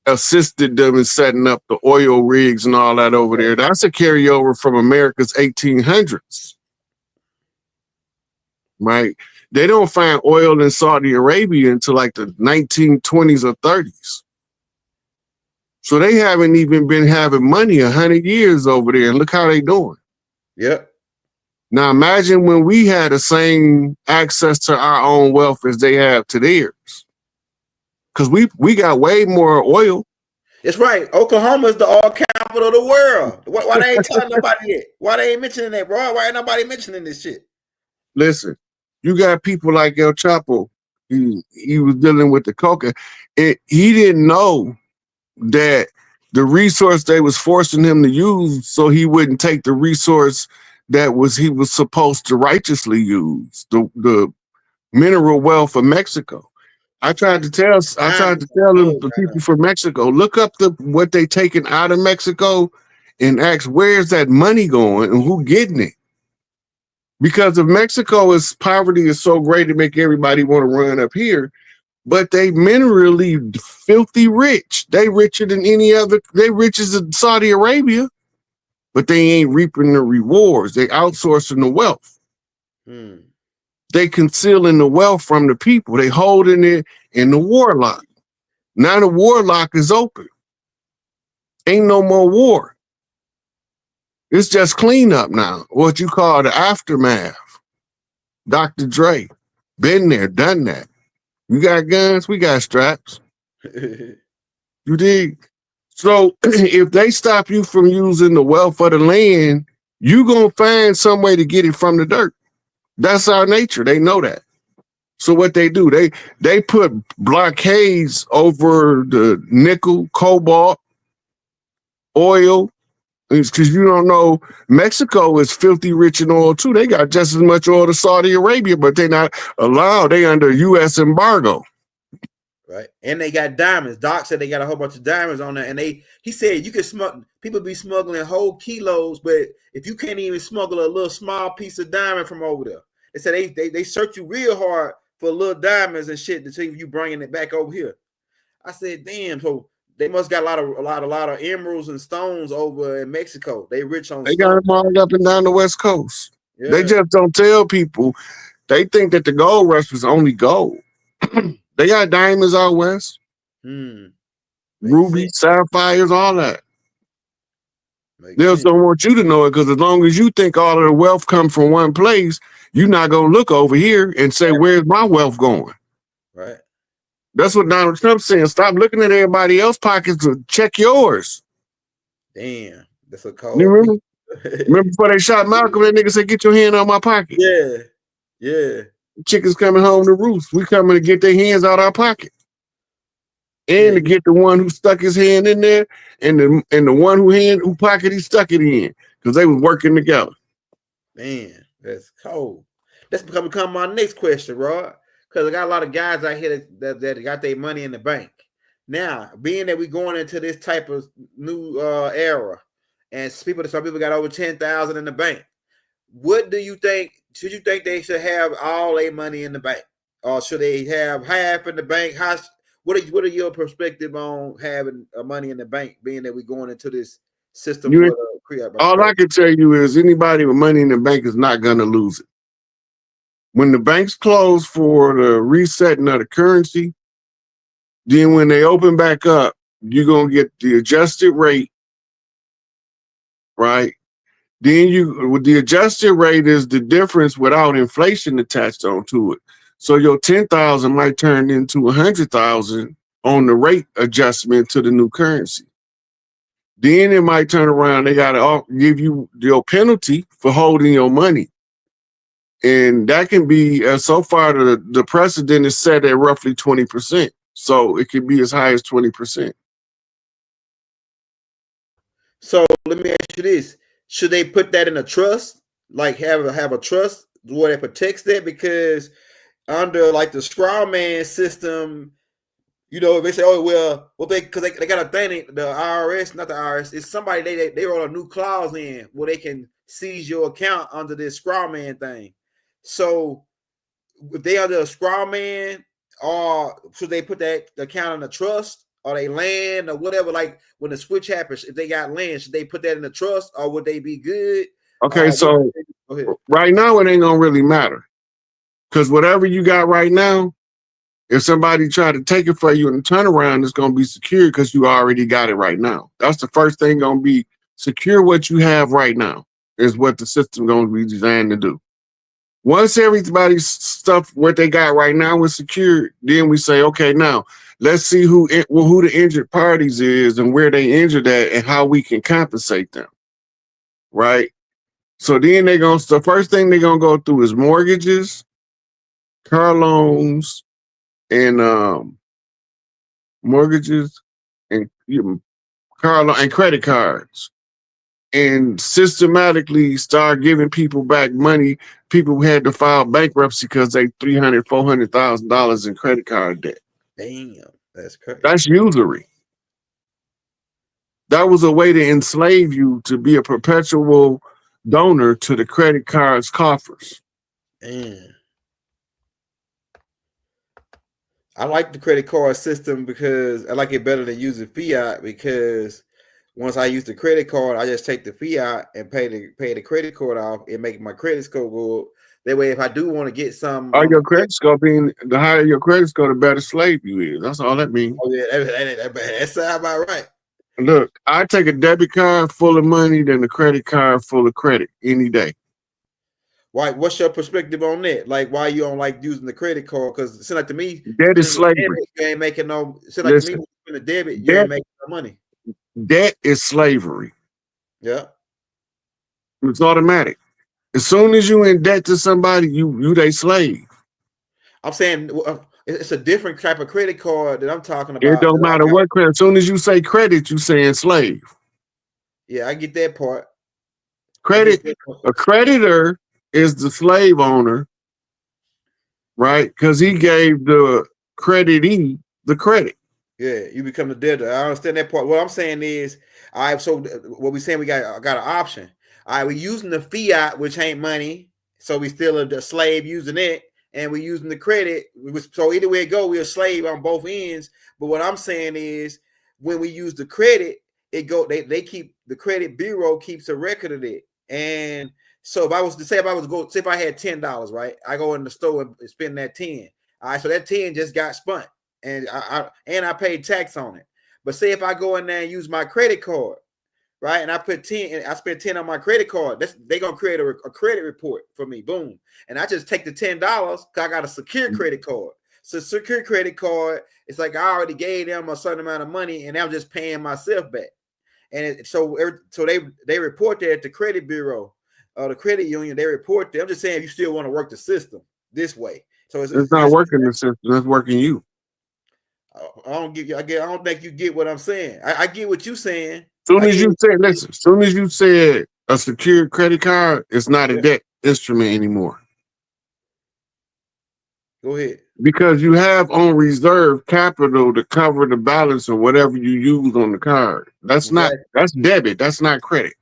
assisted them in setting up the oil rigs and all that over there. That's a carryover from America's 1800s, right? They don't find oil in Saudi Arabia until like the 1920s or 30s. So they haven't even been having money 100 years over there, and look how they doing. Yep. Now imagine when we had the same access to our own wealth as they have to theirs. Because we got way more oil. It's right. Oklahoma is the oil capital of the world. Why they ain't telling nobody yet? Why they ain't mentioning that, bro? Why ain't nobody mentioning this shit? Listen, you got people like El Chapo. He was dealing with the coca. He didn't know that the resource they was forcing him to use, so he wouldn't take the resource that he was supposed to righteously use, the mineral wealth of Mexico. I tried to tell them, the people from Mexico, look up what they taking out of Mexico and ask where's that money going and who getting it. Because if Mexico's poverty is so great to make everybody want to run up here, but they minerally filthy rich. They richer than any other, they richer than Saudi Arabia, but they ain't reaping the rewards. They outsourcing the wealth. They concealing the wealth from the people. They holding it in the warlock. Now the warlock is open. Ain't no more war. It's just cleanup now. What you call the aftermath. Dr. Dre, been there, done that. You got guns, we got straps. You dig? So if they stop you from using the wealth of the land, you gonna find some way to get it from the dirt. That's our nature. They know that. So what they do, they put blockades over the nickel, cobalt, oil, because you don't know, Mexico is filthy rich in oil too. They got just as much oil as Saudi Arabia, but they're not allowed. They under U.S. embargo. Right. And they got diamonds. Doc said they got a whole bunch of diamonds on there. And he said you can smuggle, people be smuggling whole kilos, but if you can't even smuggle a little small piece of diamond from over there, they said they search you real hard for little diamonds and shit to see if you bringing it back over here. I said, damn, so they must got a lot of emeralds and stones over in Mexico. They rich on They got them all up and down the West Coast. Yeah. They just don't tell people. They think that the gold rush was only gold. They got diamonds out west. Rubies, sapphires, all that. They just don't want you to know it, because as long as you think all of the wealth comes from one place, you're not going to look over here and say, where's my wealth going? Right. That's what Donald Trump's saying. Stop looking at everybody else's pockets and check yours. Damn. That's a cold. You remember? Remember before they shot Malcolm, that nigga said, get your hand out my pocket. Yeah. Yeah. Chickens coming home to roost. We coming to get their hands out our pocket. and to get the one who stuck his hand in there, and the one who pocket he stuck it in, because they was working together. Man, that's cold. That's become my next question, Rod. Because I got a lot of guys out here that got their money in the bank. Now, being that we're going into this type of new era, and some people got over 10,000 in the bank. What do you think? Should you think they should have all their money in the bank, or should they have half in the bank? What are your perspective on having money in the bank, being that we're going into this system with all I can tell you is anybody with money in the bank is not going to lose it. When the banks close for the resetting of the currency, then when they open back up, you're going to get the adjusted rate, right? Then with the adjusted rate is the difference without inflation attached onto it. So your 10,000 might turn into 100,000 on the rate adjustment to the new currency. Then it might turn around. They got to give you your penalty for holding your money. And that can be, so far, the precedent is set at roughly 20%. So it could be as high as 20%. So let me ask you this. Should they put that in a trust? Like have a trust where it protects that? Because under like the straw man system, you know, they say, oh well, because they got a thing, the IRS, not the IRS, it's somebody they wrote a new clause in where they can seize your account under this straw man thing. So if they under a straw man, or should they put that account in a trust, or they land or whatever? Like when the switch happens, if they got land, should they put that in the trust, or would they be good? Okay, so right now it ain't gonna really matter, because whatever you got right now, if somebody try to take it for you in the turnaround, it's gonna be secure because you already got it right now. That's the first thing gonna be secure. What you have right now is what the system gonna be designed to do. Once everybody's stuff, what they got right now is secured, then we say, okay, now let's see who the injured parties is and where they injured at and how we can compensate them, right? So then the first thing they're gonna go through is mortgages, car loans, and mortgages and and credit cards, and systematically start giving people back money. People who had to file bankruptcy because they $300,000, $400,000 in credit card debt. Damn, that's crazy. That's usury. That was a way to enslave you to be a perpetual donor to the credit card's coffers. Damn. I like the credit card system because I like it better than using fiat, because once I use the credit card, I just take the fiat and pay the credit card off and make my credit score go up. That way, if I do want to get some, your credit score being the higher your credit score, the better slave you is. That's all that means. Oh yeah, that sounds about right. Look, I take a debit card full of money than a credit card full of credit any day. Why? What's your perspective on that? Like, why you don't like using the credit card? Because it seems like to me, debt is slavery. Debit, you ain't making no. It seems like to me, when the debit, you ain't making no money. Debt is slavery. Yeah, it's automatic. As soon as you in debt to somebody, you they slave. I'm saying it's a different type of credit card that I'm talking about. It don't matter what credit. As soon as you say credit, you saying slave. Yeah, I get that part. A creditor is the slave owner, right? Because he gave the creditee the credit. Yeah, you become the debtor. I understand that part. What I'm saying is, all right, so what we saying, we got an option. All right, we're using the fiat, which ain't money, so we still a slave using it, and we're using the credit. So either way it go, we're a slave on both ends. But what I'm saying is, when we use the credit, they keep the credit bureau keeps a record of it. And so if I had $10, right? I go in the store and spend that 10. All right, so that 10 just got spent. And I paid tax on it. But say if I go in there and use my credit card, right, and I put 10, and I spent 10 on my credit card, they're gonna create a credit report for me, boom. And I just take the $10 because I got a secure credit card. So secure credit card, it's like I already gave them a certain amount of money, and I'm just paying myself back. And so they report that at the credit bureau or the credit union. They report that. I'm just saying, if you still want to work the system this way, so it's not working the system. It's working you. I don't get you. I don't think you get what I'm saying. I get what you're saying. Soon I as get. you said, listen, soon as you said a secured credit card, it's not a Yeah, debt instrument anymore go ahead. because you have on reserve capital to cover the balance of whatever you use on the card. Exactly. That's debit. That's not credit.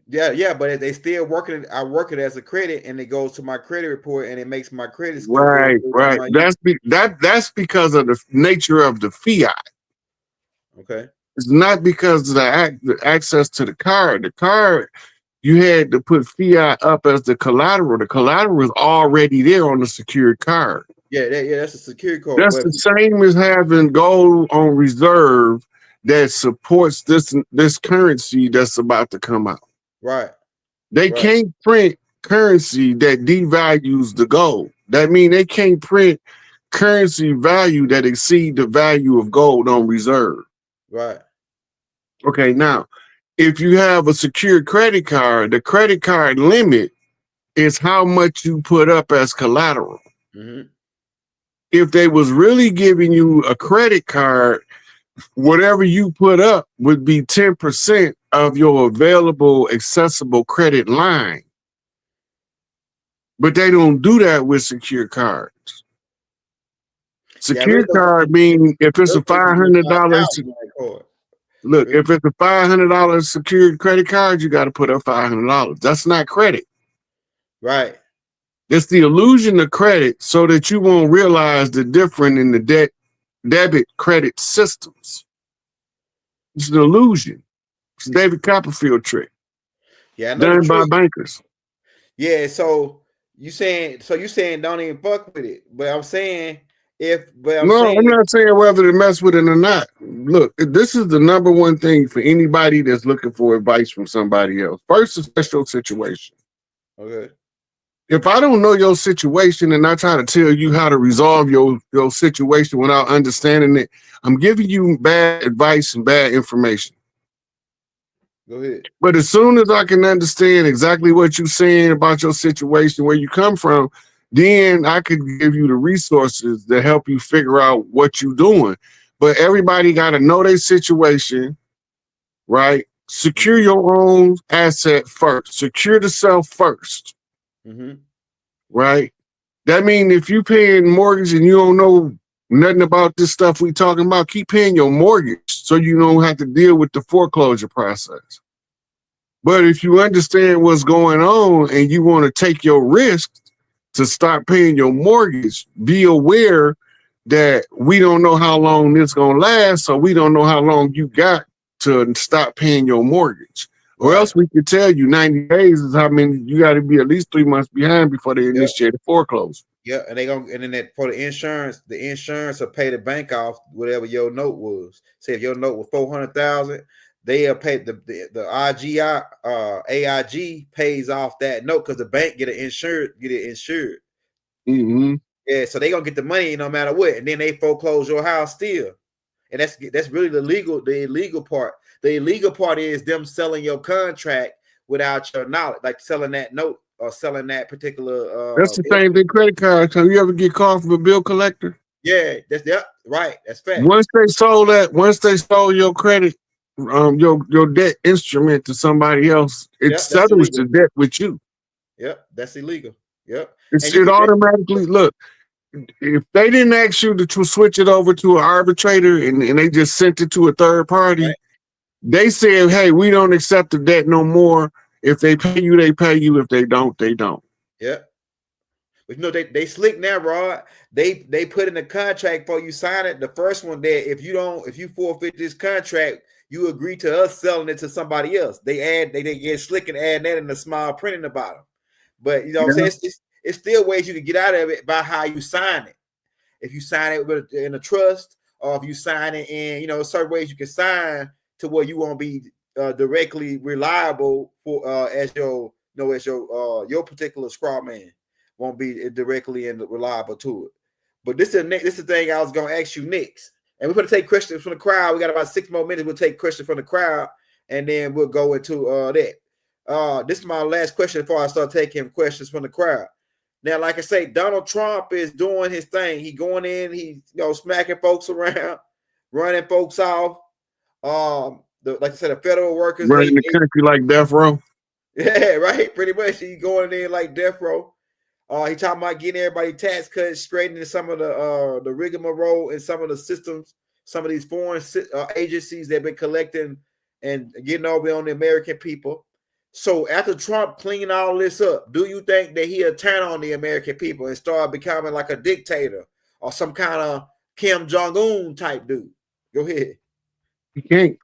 Yeah, but they still working. I work it as a credit, and it goes to my credit report, and it makes my credit score go Right, based on right. my use. That's because of the nature of the fiat. Okay. It's not because of the access to the card. The card, you had to put fiat up as the collateral. The collateral is already there on the secured card. Yeah, that's a security code. That's But the same as having gold on reserve that supports this currency that's about to come out. right, They right, can't print currency that devalues the gold. That means they can't print currency value that exceed the value of gold on reserve. right. Okay, now if you have a secured credit card, the credit card limit is how much you put up as collateral. Mm-hmm. If they was really giving you a credit card, whatever you put up would be 10% of your available accessible credit line. But they don't do that with secure cards. Yeah, I really Secure don't think card means if it's a those things get knocked out $500, on that card. look, Really. if it's a $500 secured credit card, you got to put up $500. That's not credit. Right. It's the illusion of credit so that you won't realize the difference in the debit credit systems. It's an illusion. It's a David Copperfield trick Yeah, I know the done by trick. bankers. Yeah, so you saying don't even fuck with it. But I'm saying No, I'm not saying whether to mess with it or not. Look, this is the number one thing for anybody that's looking for advice from somebody else. First, assess your situation. okay. If I don't know your situation and I try to tell you how to resolve your situation without understanding it, I'm giving you bad advice and bad information. Go ahead. But as soon as I can understand exactly what you're saying about your situation, where you come from, then I could give you the resources to help you figure out what you're doing. But everybody got to know their situation, right? Secure your own asset first. Secure the self first, Mm-hmm. right? That means if you paying mortgage and you don't know nothing about this stuff we talking about, keep paying your mortgage so you don't have to deal with the foreclosure process. But if you understand what's going on and you want to take your risk to start paying your mortgage, be aware that we don't know how long this going to last. So we don't know how long you got to stop paying your mortgage. Or Right. else we could tell you 90 days is how many you got to be at least 3 months behind before they initiate a foreclosure. Yeah, and then that for the insurance will pay the bank off whatever your note was. Say if your note was 400,000, they'll pay the IGI AIG pays off that note because the bank get it insured. Mm-hmm. Yeah, so they gonna get the money no matter what, and then they foreclose your house still. And that's really the illegal part. The illegal part is them selling your contract without your knowledge, like selling that note or selling that particular. That's the same thing. Credit cards. Have you ever get called from a bill collector? Yeah, right. That's fact. Once they sold your credit, your debt instrument to somebody else, it Yep, that's settles illegal. the debt with you. Yep, that's illegal. Yep, and It automatically look. If they didn't ask you to switch it over to an arbitrator and they just sent it to a third party, right. They said, "Hey, we don't accept the debt no more. If they pay you, they pay you. If they don't, they don't." Yep. But you know they slick now, Rod. They put in the contract for you sign it. The first one there, if you forfeit this contract, you agree to us selling it to somebody else. They get slick and add that in the small print in the bottom. But you know what I'm saying? It's still ways you can get out of it by how you sign it. If you sign it in a trust, or if you sign it in, certain ways you can sign to where you won't be directly reliable for as your particular straw man won't be directly and reliable to it. But this is the thing I was gonna ask you next. And we're gonna take questions from the crowd. We got about 6 more minutes. We'll take questions from the crowd, and then we'll go into that. This is my last question before I start taking questions from the crowd. Now, like I say, Donald Trump is doing his thing. He going in, he smacking folks around, running folks off. Like I said, the federal workers, Running the country like death row. yeah, right. Pretty much, he going in like death row. He talking about getting everybody tax cuts, straightening some of the rigmarole in some of the systems, some of these foreign agencies that have been collecting and getting over on the American people. So after Trump clean all this up, do you think that he'll turn on the American people and start becoming like a dictator or some kind of Kim Jong-un type dude? Go ahead. You can't.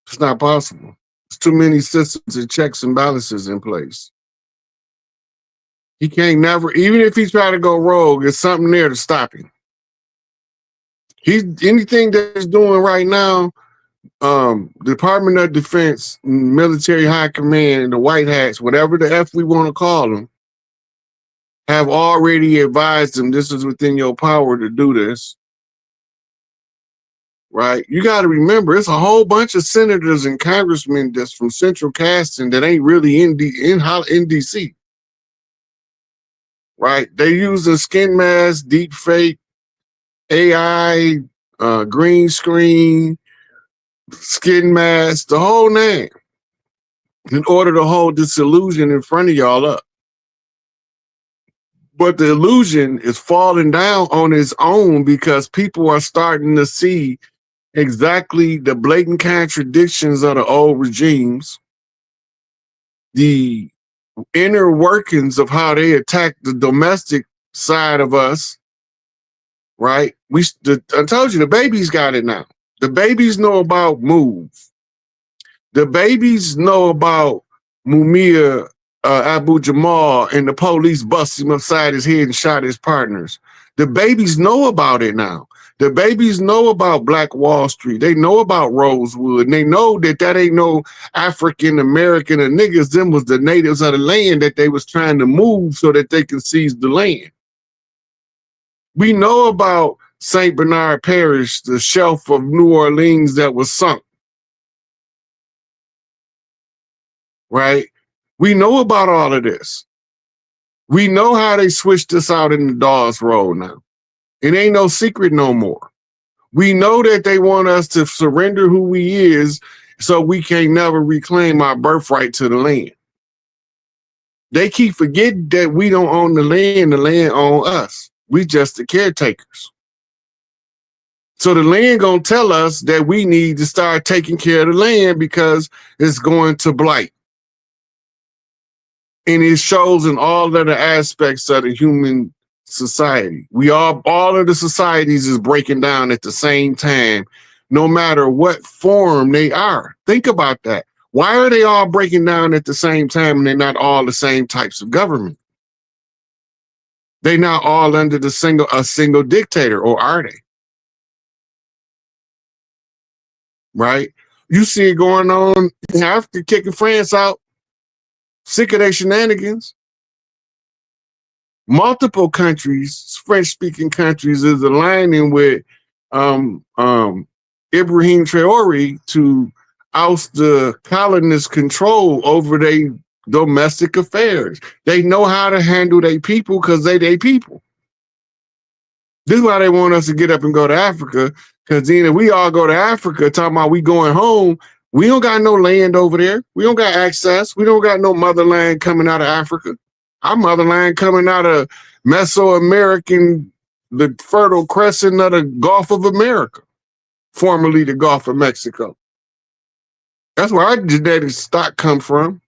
It's not possible. There's too many systems and checks and balances in place. He can't never, even if he try to go rogue, there's something there to stop him. He's anything that he's doing right now, Department of Defense, military high command, and the White Hats, whatever the F we want to call them, have already advised him this is within your power to do this. Right? You got to remember, it's a whole bunch of senators and congressmen that's from central casting that ain't really in DC. Right? They use a skin mask, deep fake, AI, green screen, skin mask, the whole name, in order to hold this illusion in front of y'all up. But the illusion is falling down on its own because people are starting to see exactly the blatant contradictions of the old regimes, the inner workings of how they attack the domestic side of us, right? I told you, the babies got it now. The babies know about Move. The babies know about Mumia Abu Jamal and the police busted him upside his head and shot his partners. The babies know about it now. The babies know about Black Wall Street. They know about Rosewood. And they know that ain't no African American or niggas. Them was the natives of the land that they was trying to move so that they can seize the land. We know about St. Bernard Parish, the shelf of New Orleans that was sunk. Right? We know about all of this. We know how they switched us out in the Dawes Road now. It ain't no secret no more. We know that they want us to surrender who we is so we can't never reclaim our birthright to the land. They keep forgetting that we don't own the land owns us. We just the caretakers. So the land gonna tell us that we need to start taking care of the land because it's going to blight. And it shows in all of the aspects of the human society. All of the societies is breaking down at the same time, no matter what form they are. Think about that. Why are they all breaking down at the same time and they're not all the same types of government? They're not all under a single dictator, or are they? Right? You see it going on in Africa, kicking France out, sick of their shenanigans. Multiple countries, French-speaking countries, is aligning with Ibrahim Traore to oust the colonist control over their domestic affairs. They know how to handle their people because they people. This is why they want us to get up and go to Africa, because then if we all go to Africa talking about we going home, we don't got no land over there. We don't got access. We don't got no motherland coming out of Africa. Our motherland coming out of Mesoamerican, the Fertile Crescent of the Gulf of America, formerly the Gulf of Mexico. That's where our genetic stock come from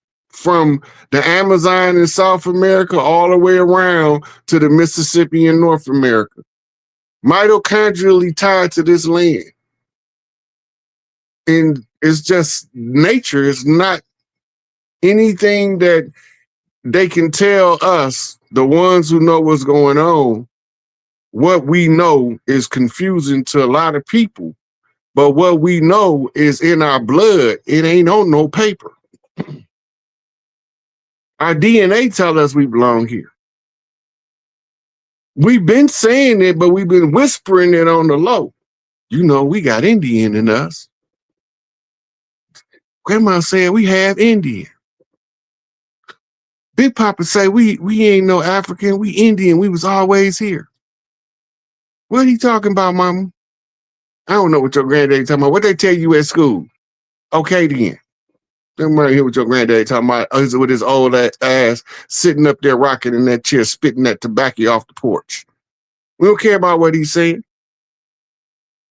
the Amazon in South America all the way around to the Mississippi in North America. Mitochondrially tied to this land. And it's just nature. It's not anything that they can tell us, the ones who know what's going on. What we know is confusing to a lot of people, but what we know is in our blood. It ain't on no paper. Our DNA tell us we belong here. We've been saying it, but we've been whispering it on the low. You know, we got Indian in us. Grandma said we have Indian. Big Papa say we ain't no African, we Indian. We was always here. What are you talking about, mama? I don't know what your granddaddy talking about. What they tell you at school? Okay, then. Them right here with your granddaddy talking about with his old ass sitting up there rocking in that chair, spitting that tobacco off the porch. We don't care about what he's saying,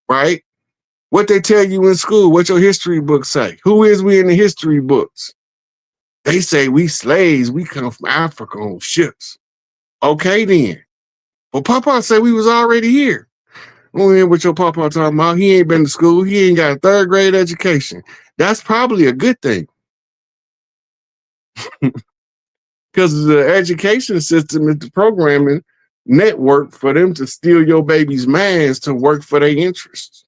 right? What they tell you in school, what your history books say. Who is we in the history books? They say we slaves, we come from Africa on ships. Okay, then. Well, Papa said we was already here. Don't hear what your Papa talking about. He ain't been to school. He ain't got a third grade education. That's probably a good thing. Because the education system is the programming network for them to steal your baby's minds to work for their interests.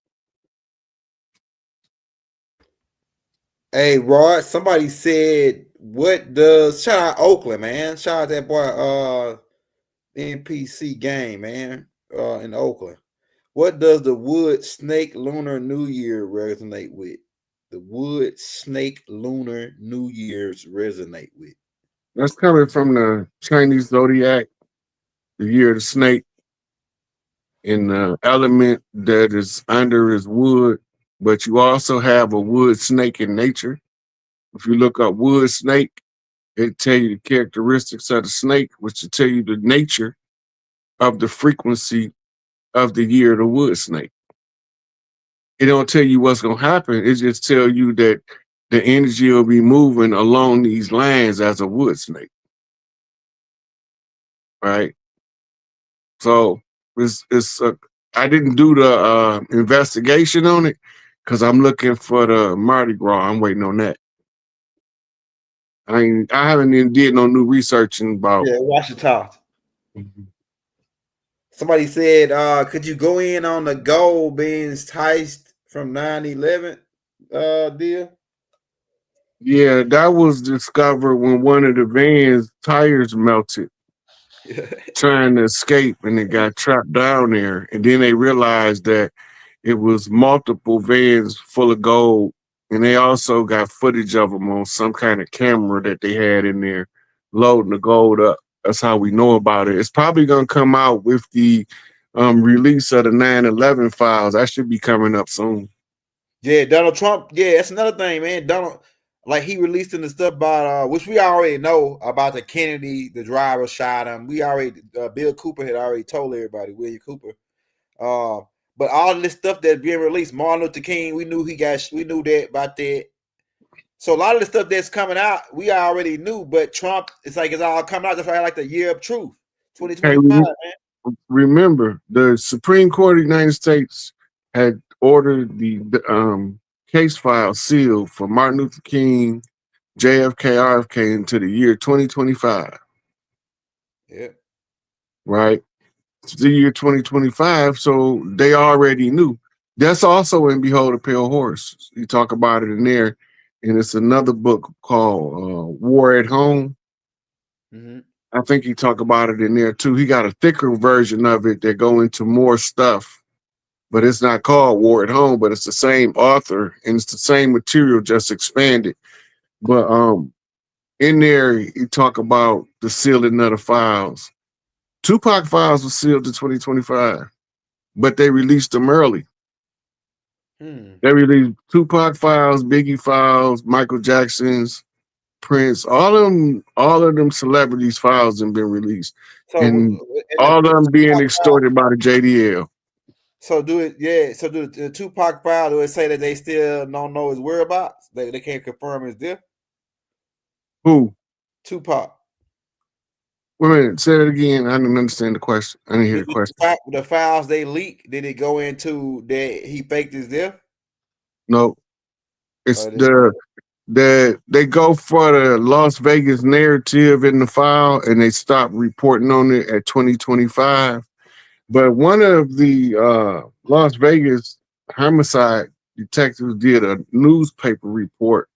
Hey, Rod, somebody said, what does, shout out Oakland, man. Shout out that boy, NPC game, man, in Oakland. What does the Wood Snake Lunar New Year resonate with? The Wood Snake Lunar New Year's resonate with? That's coming from the Chinese zodiac, the year of the snake, and the element that is under is wood, but you also have a wood snake in nature. If you look up wood snake, it tell you the characteristics of the snake, which will tell you the nature of the frequency of the year of the wood snake. It don't tell you what's gonna happen. It just tell you that the energy will be moving along these lines as a wood snake, right? So it's I didn't do the investigation on it because I'm looking for the Mardi Gras. I'm waiting on that. I haven't even did no new researching about. Yeah, Washington. Mhm. Somebody said, could you go in on the gold being heist from 9/11 deal? Yeah, that was discovered when one of the van's tires melted trying to escape and it got trapped down there. And then they realized that it was multiple vans full of gold. And they also got footage of them on some kind of camera that they had in there loading the gold up. That's how we know about it. It's probably going to come out with the release of the 9/11 files. That should be coming up soon. Yeah, Donald Trump. Yeah, that's another thing, man. Donald, like he released in the stuff about which we already know about the Kennedy, the driver shot him. We already Bill Cooper had already told everybody, William Cooper. But all of this stuff that's being released, Martin Luther King, we knew that about that. So a lot of the stuff that's coming out, we already knew. But Trump, it's like it's all coming out. That's why I like the year of truth, Hey, 2025, man. remember, the Supreme Court of the United States had ordered the case file sealed for Martin Luther King, JFK, RFK into the year 2025, Yeah. right? It's the year 2025, so they already knew. That's also in Behold a Pale Horse. You talk about it in there, and it's another book called War at Home. Mm-hmm. I think he talk about it in there too. He got a thicker version of it that go into more stuff, but it's not called War at Home, but it's the same author and it's the same material, just expanded. But in there, he talk about the sealing of the files. Tupac files were sealed in 2025, but they released them early. They released Tupac files, Biggie files, Michael Jackson's, Prince, all of them celebrities' files have been released, So and and all of the them being Tupac file, extorted by the JDL. so do it, yeah. So do the Tupac file, do it say that they still don't know his whereabouts? They can't confirm his death? Who? Tupac. Wait a minute, say that again. I didn't understand the question. I didn't hear the question. The files they leak, did it go into that he faked his death? No, it's Or they go for the Las Vegas narrative in the file, and they stop reporting on it at 2025. But one of the Las Vegas homicide detectives did a newspaper report,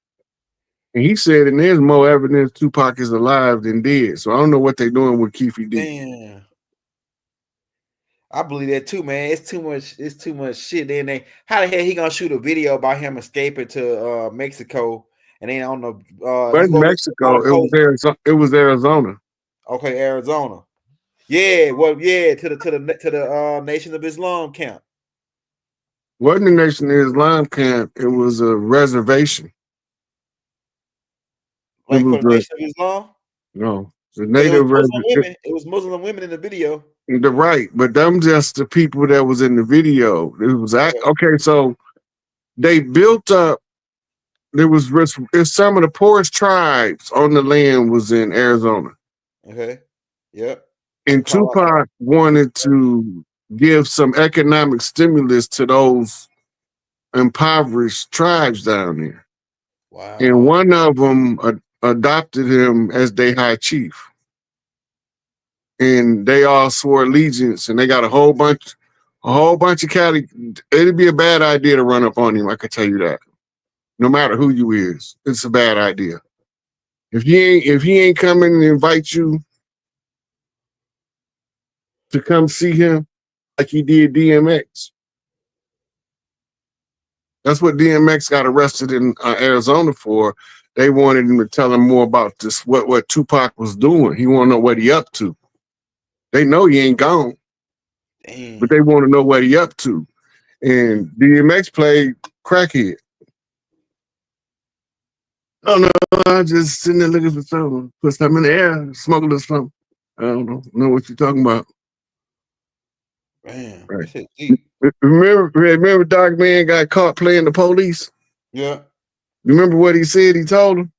and he said, and there's more evidence Tupac is alive than dead. So I don't know what they're doing with Keefe D. damn. I believe that too, man. It's too much. It's too much shit. Then how the hell he gonna shoot a video about him escaping to Mexico and then on the you But go Mexico, to coast. It was Arizona. Okay, Arizona. Yeah, well, yeah, to the Nation of Islam camp. Wasn't the Nation of Islam camp? It was a reservation. It Like was for the Nation of Islam. no, the Because it was native Muslim women. It was Muslim women in the video. the right, but them just the people that was in the video. It was okay. So they built up. There was it's some of the poorest tribes on the land was in Arizona, Okay. Yep. and Tupac wanted to give some economic stimulus to those impoverished tribes down there. Wow. And one of them adopted him as their high chief. And they all swore allegiance, and they got a whole bunch of Cali. It'd be a bad idea to run up on him, I can tell you that. No matter who you is, it's a bad idea. If he ain't coming and invite you to come see him like he did DMX. That's what DMX got arrested in Arizona for. They wanted him to tell him more about this, what Tupac was doing. He want to know what he up to. They know he ain't gone, but they want to know what he up to. And DMX played crackhead. Oh no, I just sitting there looking for something, put something in the air, smoking or something. I don't know what you're talking about. Man, right. That shit deep. Remember Dog Man got caught playing the police? Yeah. Remember what he said? He told him.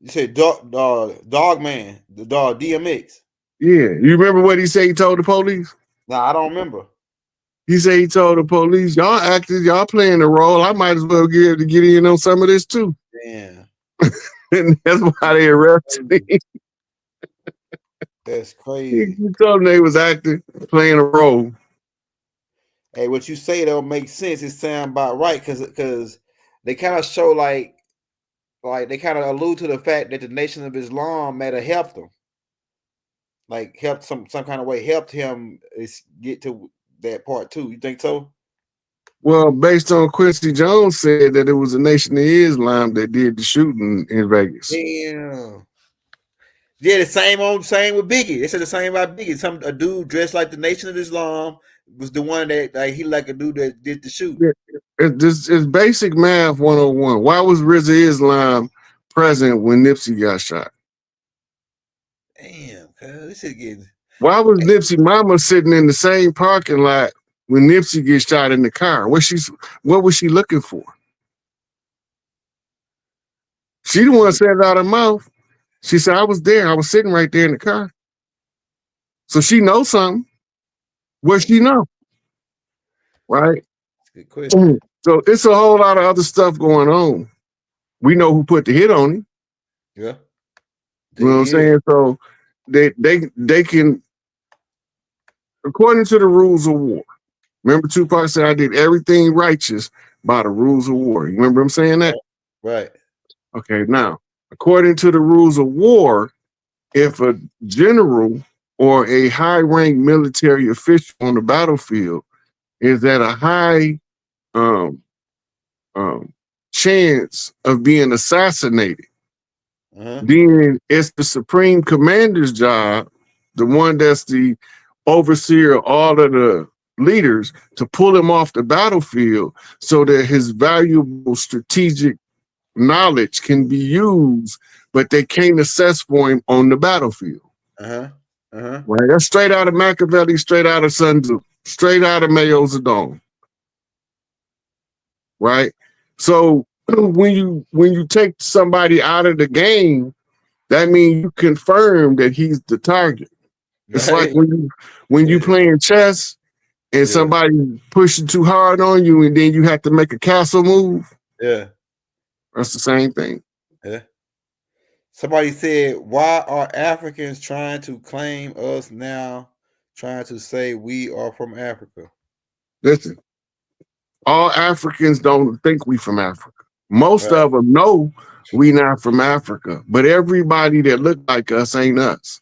You said dog man, the dog DMX. Yeah, you remember what he said? He told the police. Nah, I don't remember. He said he told the police, y'all playing the role. I might as well get in on some of this too. Yeah. And that's why they arrested him. That's crazy. He told them they was acting, playing a role. Hey, what you say though makes sense. It sound about right because they kind of show like they kind of allude to the fact that the Nation of Islam might have helped them, like helped some kind of way, helped him get to that part too. You think so? Well, based on Quincy Jones said that it was the Nation of Islam that did the shooting in Vegas. Damn. Yeah, the same with Biggie. They said the same about Biggie. A dude dressed like the Nation of Islam was the one that he like a dude that did the shoot. Yeah, it's basic math 101. Why was Rizza Islam present when Nipsey got shot? Damn, this shit getting. Why was Nipsey mama sitting in the same parking lot when Nipsey gets shot in the car? What was she looking for? She the one said it out of her mouth. She said, I was there. I was sitting right there in the car. So she knows something. What she know? Right? Good question. So it's a whole lot of other stuff going on. We know who put the hit on him. Yeah. You know what I'm saying? So they can, according to the rules of war. Remember Tupac said, I did everything righteous by the rules of war. You remember him saying that? Right. Okay, now, according to the rules of war, if a general or a high-ranked military official on the battlefield is at a high chance of being assassinated, then it's the supreme commander's job, the one that's the overseer of all of the leaders, to pull him off the battlefield so that his valuable strategic knowledge can be used, but they can't assess for him on the battlefield. Right? That's straight out of Machiavelli, straight out of Sun Tzu, straight out of Mao Zedong. Right? So when you take somebody out of the game, that means you confirm that he's the target. It's like when you playing chess and somebody pushing too hard on you, and then you have to make a castle move. Yeah. That's the same thing. Yeah. Somebody said, why are Africans trying to claim us now, trying to say we are from Africa? Listen, all Africans don't think we from Africa. Most of them know we not from Africa, but everybody that look like us ain't us.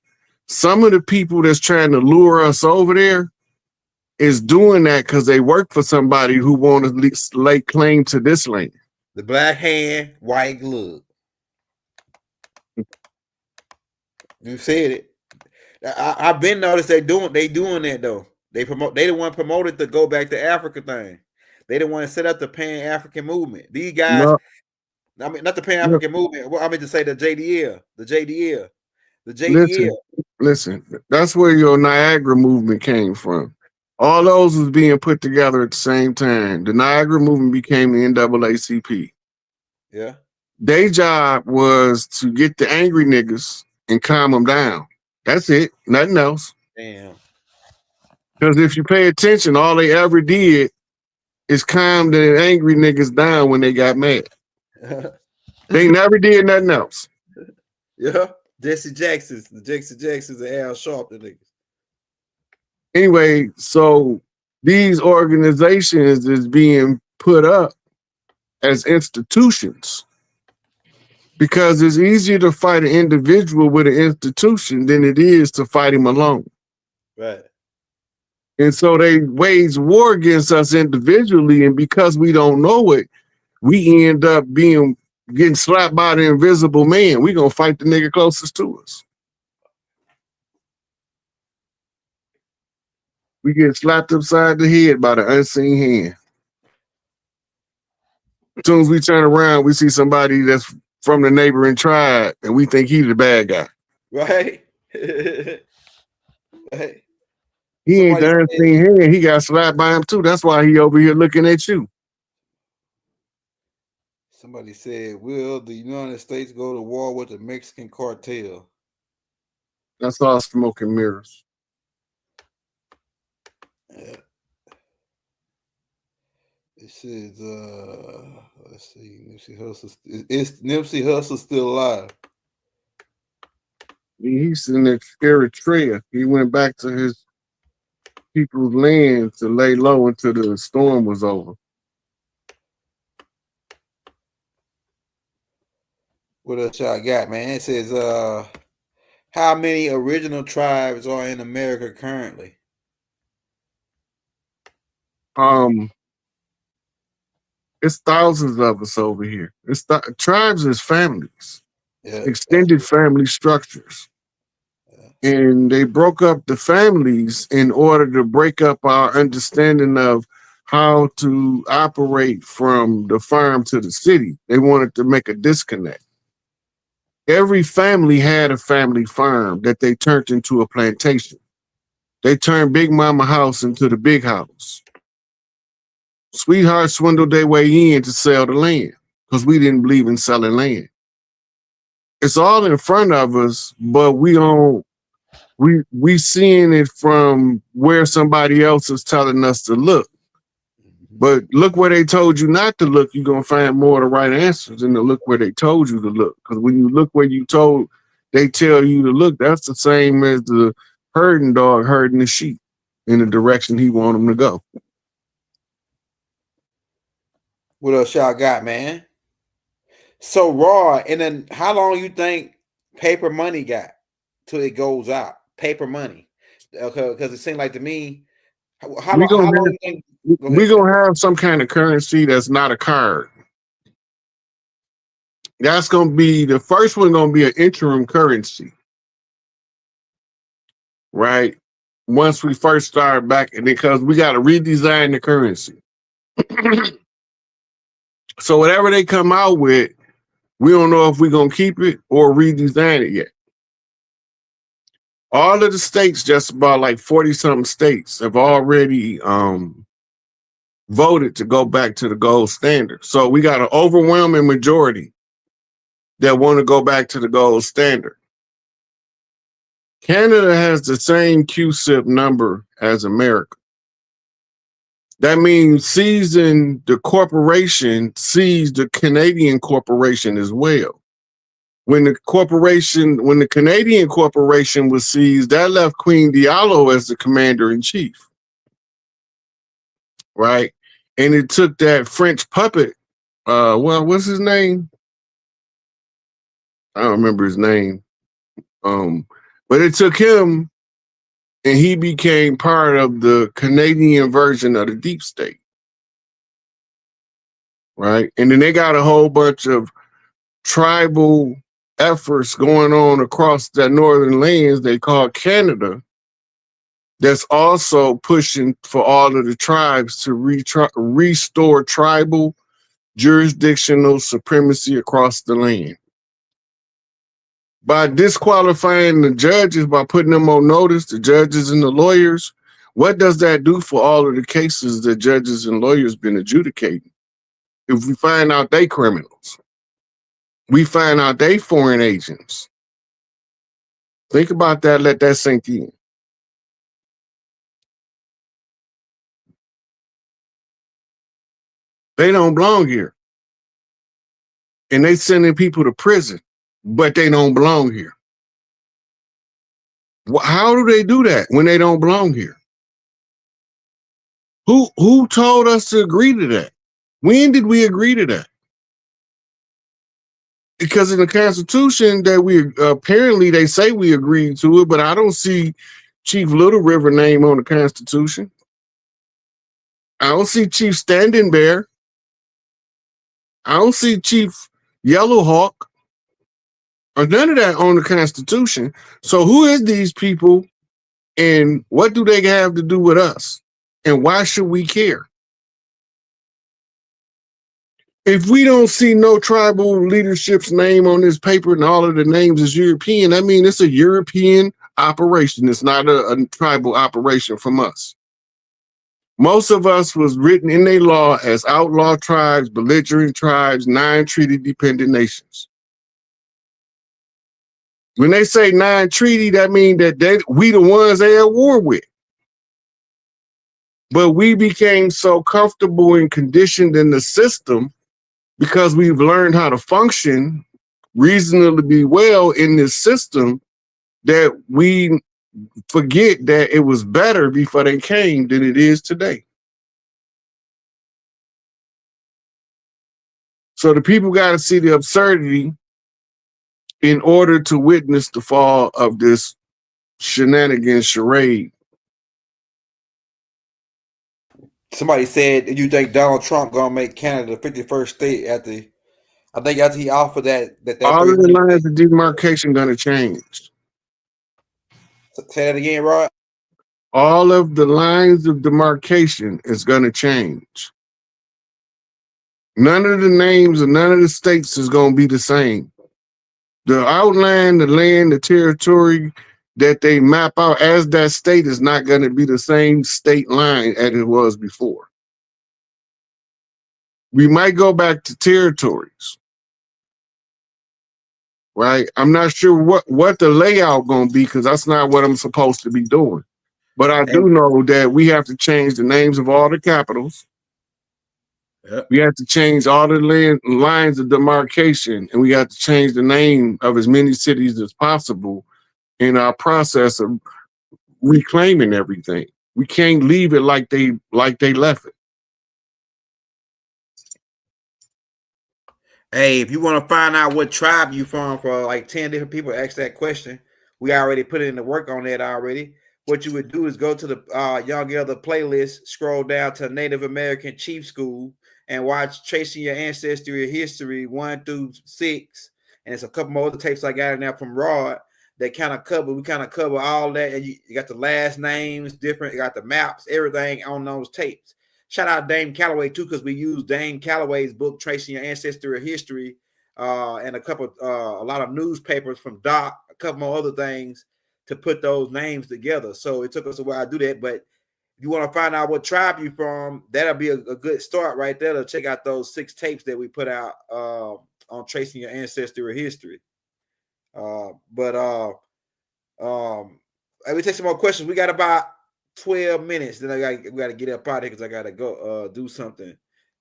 Some of the people that's trying to lure us over there is doing that because they work for somebody who want to lay claim to this land. The black hand, white glove. You said it. I've been noticed they doing that though. They the one promoted the go back to Africa thing. They the one set up the Pan African movement. These guys, No, I mean not the Pan no, African movement. Well, I mean to say the JDL, the JDL. listen, listen. That's where your Niagara movement came from. All those was being put together at the same time. The Niagara movement became the NAACP. Yeah. Their job was to get the angry niggas and calm them down. That's it. Nothing else. Damn. Because if you pay attention, all they ever did is calm the angry niggas down when they got mad. They never did nothing else. Yeah. Jesse Jackson's, the Jesse Jacksons and Al Sharpton niggas. Anyway, so these organizations is being put up as institutions because it's easier to fight an individual with an institution than it is to fight him alone. Right. And so they wage war against us individually, and because we don't know it, we end up getting slapped by the invisible man. We gonna fight the nigga closest to us. We get slapped upside the head by the unseen hand. As soon as we turn around, we see somebody that's from the neighboring tribe, and we think he's the bad guy. Right. Right. He ain't the unseen hand. He got slapped by him too. That's why he over here looking at you. Somebody said, "Will the United States go to war with the Mexican cartel?" That's all smoke and mirrors. Yeah. It says, let's see, Nipsey Hussle. Is Nipsey Hussle still alive? He's in Eritrea. He went back to his people's land to lay low until the storm was over. What else y'all got, man? It says, how many original tribes are in America currently? It's thousands of us over here. Tribes is families, Yeah, extended family structures. Yeah. And they broke up the families in order to break up our understanding of how to operate from the farm to the city. They wanted to make a disconnect. Every family had a family farm that they turned into a plantation. They turned Big Mama house into the big house. Sweetheart swindled their way in to sell the land because we didn't believe in selling land. It's all in front of us, but we seeing it from where somebody else is telling us to look. But look where they told you not to look, you're going to find more of the right answers than to look where they told you to look. Because when you look where they tell you to look, that's the same as the herding dog herding the sheep in the direction he want them to go. What else y'all got, man? So raw, and then how long you think paper money got till it goes out? Paper money, because it seemed like to me, how long you think? We're going to have some kind of currency that's not a card. That's going to be, the first one going to be an interim currency. Right? Once we first start back, and because we got to redesign the currency. So whatever they come out with, we don't know if we're going to keep it or redesign it yet. All of the states, just about like 40-something states, have already voted to go back to the gold standard. So we got an overwhelming majority that want to go back to the gold standard. Canada has the same QSIP number as America. That means seizing the corporation seized the Canadian corporation as well. When the Canadian corporation was seized, that left Queen Diallo as the commander-in-chief. Right? And it took that French puppet, what's his name? I don't remember his name. But it took him, and he became part of the Canadian version of the deep state. right? And then they got a whole bunch of tribal efforts going on across the northern lands they call Canada, that's also pushing for all of the tribes to restore tribal jurisdictional supremacy across the land. By disqualifying the judges, by putting them on notice, the judges and the lawyers, what does that do for all of the cases that judges and lawyers been adjudicating? If we find out they criminals, we find out they foreign agents. Think about that, let that sink in. They don't belong here. And they sending people to prison, but they don't belong here. How do they do that when they don't belong here? Who told us to agree to that? When did we agree to that? Because in the Constitution that we apparently they say we agreed to it, but I don't see Chief Little River name on the Constitution. I don't see Chief Standing Bear. I don't see Chief Yellow Hawk or none of that on the Constitution. So who is these people and what do they have to do with us? And why should we care? If we don't see no tribal leadership's name on this paper and all of the names is European, I mean, it's a European operation. It's not a tribal operation from us. Most of us was written in their law as outlaw tribes, belligerent tribes, non-treaty dependent nations. When they say non-treaty, that means that we the ones they at war with. But we became so comfortable and conditioned in the system because we've learned how to function reasonably well in this system that we forget that it was better before they came than it is today. So the people got to see the absurdity in order to witness the fall of this shenanigans charade. Somebody said, "You think Donald Trump gonna make Canada the 51st state after?" I think after he offered that All of the 300. lines of demarcation going to change. Say that again, Rod. All of the lines of demarcation is going to change. None of the names of none of the states is going to be the same. The outline, the land, the territory that they map out as that state is not going to be the same state line as it was before. We might go back to territories, right? I'm not sure what the layout going to be because that's not what I'm supposed to be doing. But I do know that we have to change the names of all the capitals. Yep. We have to change all the lines of demarcation, and we have to change the name of as many cities as possible in our process of reclaiming everything. We can't leave it like they left it. Hey, if you want to find out what tribe you from, for like 10 different people ask that question, we already put in the work on that already. What you would do is go to the Young Elder playlist, scroll down to Native American Chief School, and watch Tracing Your Ancestry History 1 through 6. And it's a couple more other tapes I got in there from Rod that kind of cover all that. And you got the last names different, you got the maps, everything on those tapes. Shout out Dame Calloway too, because we used Dame Calloway's book Tracing Your Ancestry History, and a lot of newspapers from Doc, a couple more other things to put those names together. So it took us a while to do that, but if you want to find out what tribe you're from, that'll be a good start right there to check out those 6 tapes that we put out on Tracing Your Ancestry History. Let me take some more questions. We got about 12 minutes. Then we got to get up out of here because I got to go do something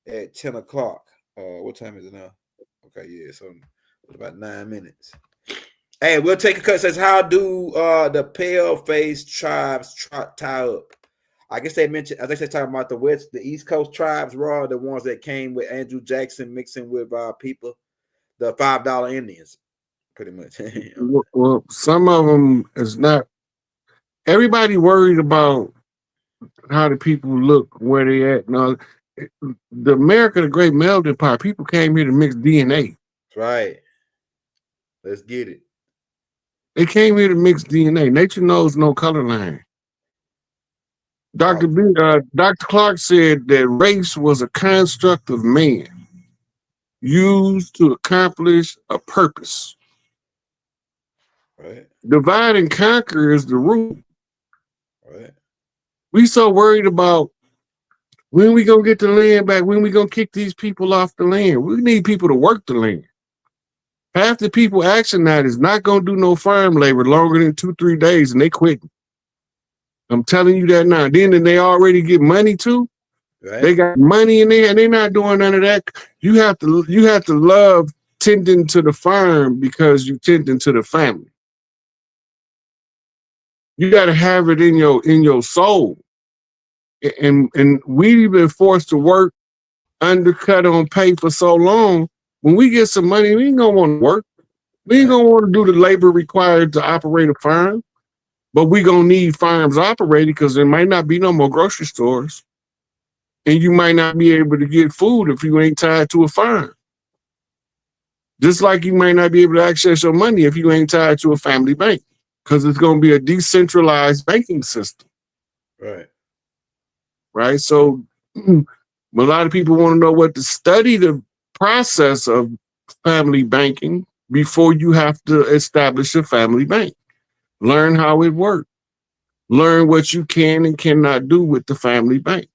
at 10 o'clock. What time is it now? Okay, yeah, so about 9 minutes. Hey, we'll take a cut. It says, how do the pale face tribes tie up? I guess they mentioned, I think they're talking about the East Coast tribes, Raw, the ones that came with Andrew Jackson mixing with people, the $5 Indians, pretty much. Well, some of them is not. Everybody worried about how the people look, where they at, and all. the America, the great melting pot, people came here to mix DNA. That's right. Let's get it. They came here to mix DNA. Nature knows no color line. Dr. Dr. Clark said that race was a construct of man used to accomplish a purpose. Right. Divide and conquer is the rule. Right. We so worried about when we gonna get the land back, when we gonna kick these people off the land. We need people to work the land. Half the people asking that is not gonna do no farm labor longer than 2-3 days, and they quit. I'm telling you that now. Then they already get money too. Right. They got money in there, and they're not doing none of that. You have to love tending to the farm because you tending to the family. You got to have it in your soul. And we've been forced to work undercut on pay for so long. When we get some money, we ain't gonna want to work. We ain't gonna want to do the labor required to operate a farm. But we gonna need farms operated because there might not be no more grocery stores. And you might not be able to get food if you ain't tied to a farm. Just like you might not be able to access your money if you ain't tied to a family bank, because it's going to be a decentralized banking system. Right. Right. So a lot of people want to know what to study the process of family banking before you have to establish a family bank. Learn how it works. Learn what you can and cannot do with the family bank.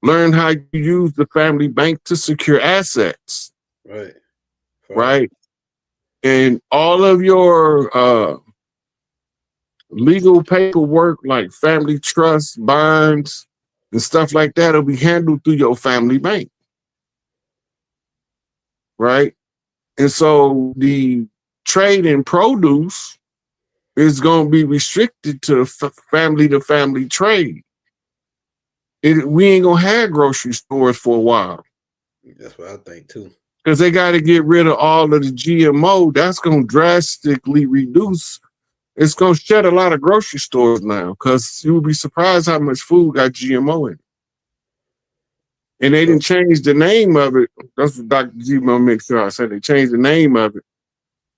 Learn how you use the family bank to secure assets. Right. Right. And all of your legal paperwork like family trust, bonds, and stuff like that will be handled through your family bank. Right. And so the trade in produce is going to be restricted to family trade. We ain't going to have grocery stores for a while. That's what I think too. Because they got to get rid of all of the GMO. That's going to drastically reduce. It's going to shut a lot of grocery stores now because you would be surprised how much food got GMO in it. And they didn't change the name of it. That's what Dr. G make sure I said. They changed the name of it.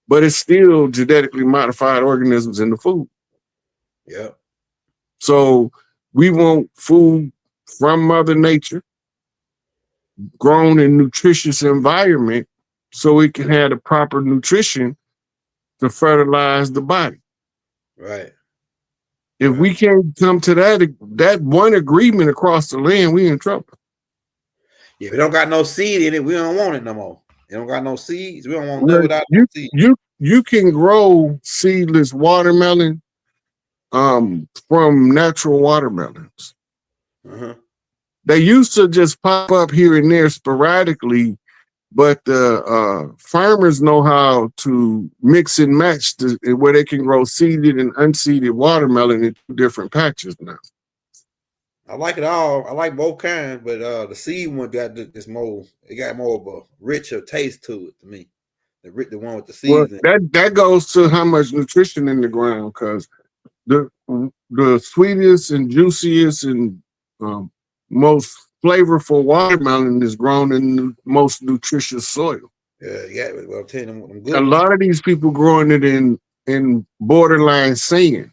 But it's still genetically modified organisms in the food. Yeah. So we want food from Mother Nature, grown in nutritious environment, so it can have the proper nutrition to fertilize the body. Right. If we can't come to that one agreement across the land, we in trouble. If it don't got no seed in it, we don't want it no more. It don't got no seeds. We don't want nothing without no seeds. You can grow seedless watermelon from natural watermelons. Uh-huh. They used to just pop up here and there sporadically, but the farmers know how to mix and match where they can grow seeded and unseeded watermelon in 2 different patches now. I like it all. I like both kinds, but the seed one got this more. It got more of a richer taste to it to me. The one with the seeds. Well, that goes to how much nutrition in the ground, because the sweetest and juiciest and most flavorful watermelon is grown in the most nutritious soil. Yeah. Well, I'm telling them, I'm good. A lot of these people growing it in borderline sand.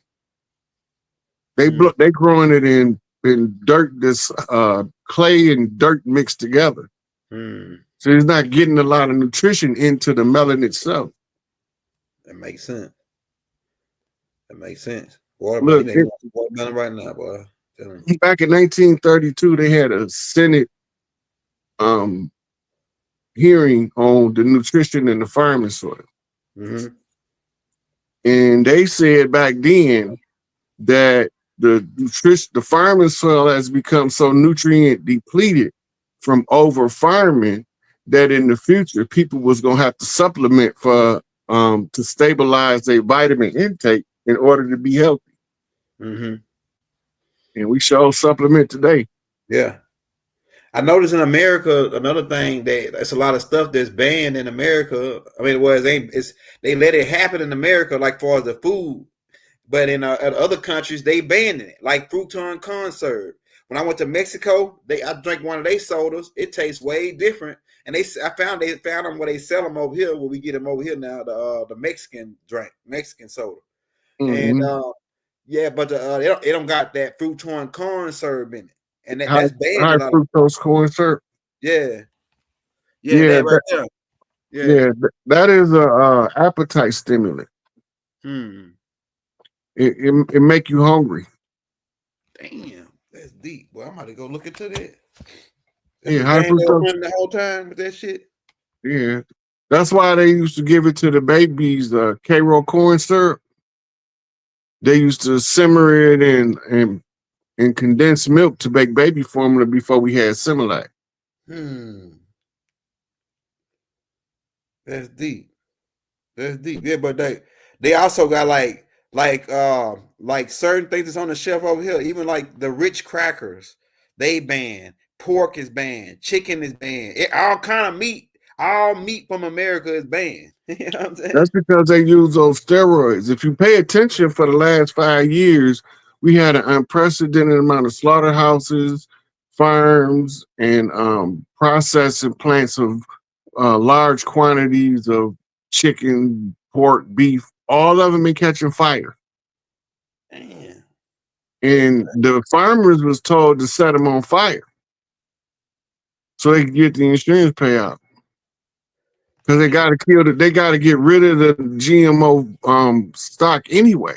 They growing it in dirt, this clay and dirt mixed together. So it's not getting a lot of nutrition into the melon itself. That makes sense. Watermelon, watermelon right now, boy. Back in 1932, they had a Senate hearing on the nutrition in the farming soil. Mm-hmm. And they said back then that the farming soil has become so nutrient depleted from over farming that in the future people was gonna have to supplement for to stabilize their vitamin intake in order to be healthy. Mm-hmm. And we show supplement today. Yeah. I noticed in America, another thing that's a lot of stuff that's banned in America. I mean, they let it happen in America, like far as the food, but in other countries they banned it, like Fruton conserve. when I went to Mexico, I drank one of their sodas. It tastes way different. And I found them where they sell them over here, where we get them over here now, the Mexican soda. And Mm-hmm. yeah, but it don't got that fruit corn syrup in it, and High, that's banned high a lot of. fructose corn syrup. Yeah, yeah, Yeah, that right there. Yeah. yeah, that is a appetite stimulant. Hmm. It make you hungry. Damn, that's deep. Well, I'm about to go look into that. That's Yeah, what high gang they were fructose. running the whole time with that shit. Yeah, that's why they used to give it to the babies. K-Roll corn syrup. They used to simmer it in condensed milk to make baby formula before we had Similac. Hmm. That's deep. That's deep. Yeah, but they also got like certain things that's on the shelf over here. Even like the rich crackers, they banned. Pork is banned. Chicken is banned. All kind of meat. All meat from America is banned. You know what I'm saying? That's because they use those steroids. If you pay attention for the last 5 years, we had an unprecedented amount of slaughterhouses, farms, and processing plants of large quantities of chicken, pork, beef. All of them been catching fire. Damn. That's And the farmers was told to set them on fire so they could get the insurance payout. Because they got to kill it. They got to get rid of the GMO stock anyway.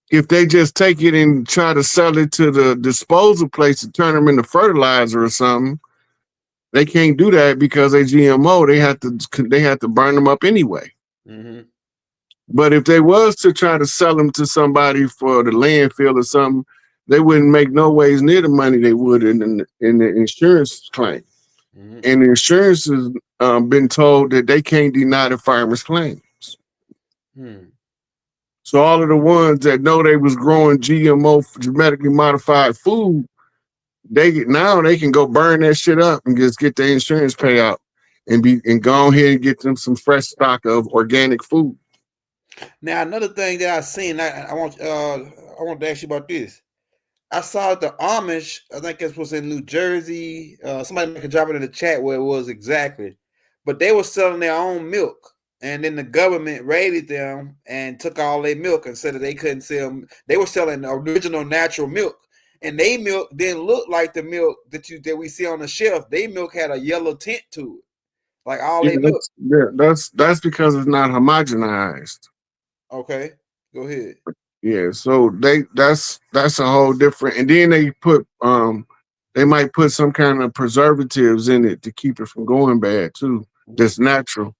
If they just take it and try to sell it to the disposal place to turn them into fertilizer or something, they can't do that because they GMO. They have to burn them up anyway. mm-hmm. But if they was to try to sell them to somebody for the landfill or something, they wouldn't make no ways near the money they would in the insurance claim. Mm-hmm. And the insurance has been told that they can't deny the farmer's claims. Hmm. So all of the ones that know they was growing GMO, genetically modified food, they can go burn that shit up and just get the insurance payout and go ahead and get them some fresh stock of organic food. Now another thing that I seen, I want to ask you about this. I saw the Amish. I think it was in New Jersey. Somebody can drop it in the chat where it was exactly, but they were selling their own milk, and then the government raided them and took all their milk and said that they couldn't sell. They were selling original natural milk, and they milk didn't look like the milk that we see on the shelf. They milk had a yellow tint to it, like all Yeah, their milk. that's because it's not homogenized. Okay, go ahead. Yeah, so that's a whole different. And then they might put some kind of preservatives in it to keep it from going bad too. That's natural,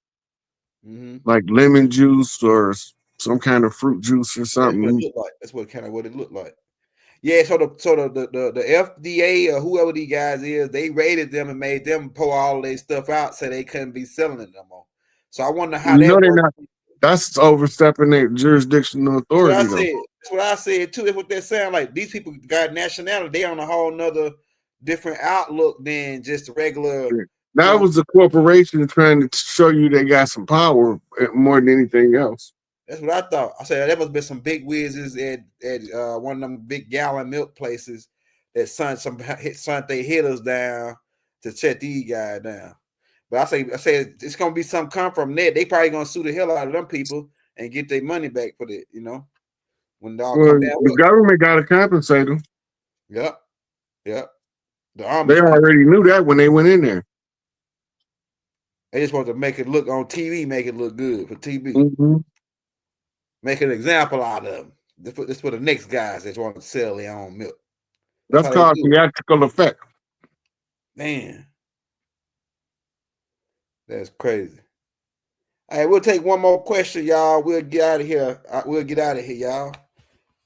Mm-hmm. like lemon juice or some kind of fruit juice or That's what it something. looked like. That's what it looked like. Yeah, so the FDA or whoever these guys is, they raided them and made them pull all their stuff out, so they couldn't be selling it no more. So I wonder how You know that they're works. not. That's overstepping their jurisdictional That's what I authority, though. said. That's what I said too. That's what they're saying. Like these people got nationality. They on a whole nother different outlook than just regular. Yeah. You That know, was the corporation trying to show you they got some power more than anything else. that's what I thought. I said there must be some big whizzes at one of them big gallon milk places that sent they hitters down to shut these guys down. But I say it's gonna be some come from that. They probably gonna sue the hell out of them people and get their money back for that. You know, when it all Well, come down. the government got to compensate them. Yep, yep. The They Amish people, already knew that when they went in there. they just want to make it look on TV, make it look good for TV, Mm-hmm. make an example out of them. This for the next guys that want to sell their own milk. That's That's how they called do it. theatrical effect. Man, that's crazy. All right, we'll take one more question, y'all. We'll get out of here. Y'all.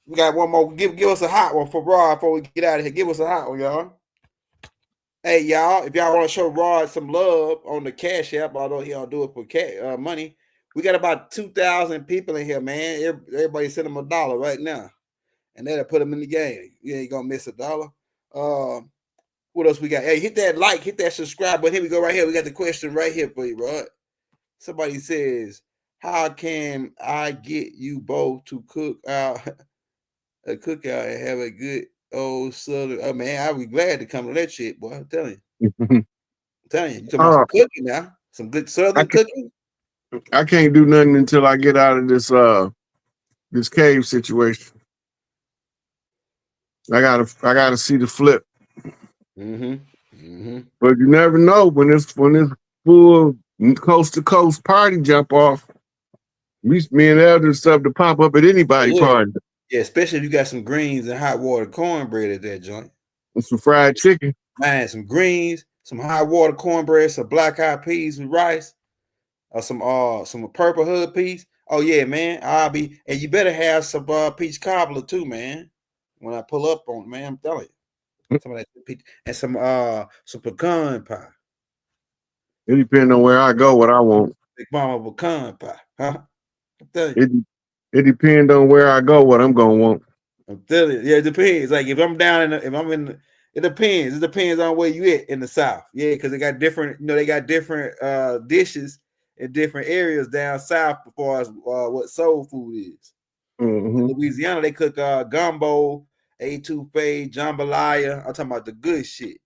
We got one more. Give us a hot one for Rod before we get out of here. Give us a hot one, y'all. Hey, y'all, if y'all want to show Rod some love on the Cash App, although he don't do it for money, we got about 2,000 people in here, man. Everybody send him $1 right now, and that'll put him in the game. You ain't gonna miss $1. What else we got? Hey, hit that like, hit that subscribe button. Here we go, right here. We got the question right here for you, Rod. Somebody says, "How can I get you both to cook out a cookout and have a good Oh, Southern. Oh man, I'll be glad to come to that shit, boy. I'm telling you. You talking about uh, some cooking now? Some good I Southern can't, cooking? I can't do nothing until I get out of this cave situation. I gotta see the flip. Mm-hmm. Mm-hmm. But you never know when it's full coast to coast party jump off. Me and elders stuff to pop up at Oh, anybody yeah. party. Yeah, especially if you got some greens and hot water cornbread at that joint. And some fried chicken. Man, some greens, some hot water cornbread, some black eyed peas with rice, or some purple hood peas. Oh yeah, man. And you better have some peach cobbler too, man. When I pull up on it, man, I'm telling you. Some of that peach and some pecan pie. It depends on where I go, what I want. Big mama pecan pie. Huh? I'm telling you. It it depends on where I go, what I'm gonna want. I'm telling you. Yeah, it depends. Like if I'm down if I'm in it depends. It depends on where you at in the South. Yeah, because they got different, they got different dishes in different areas down south as far as what soul food is. In Mm-hmm. Louisiana, they cook gumbo, etouffee, jambalaya. I'm talking about the good shit.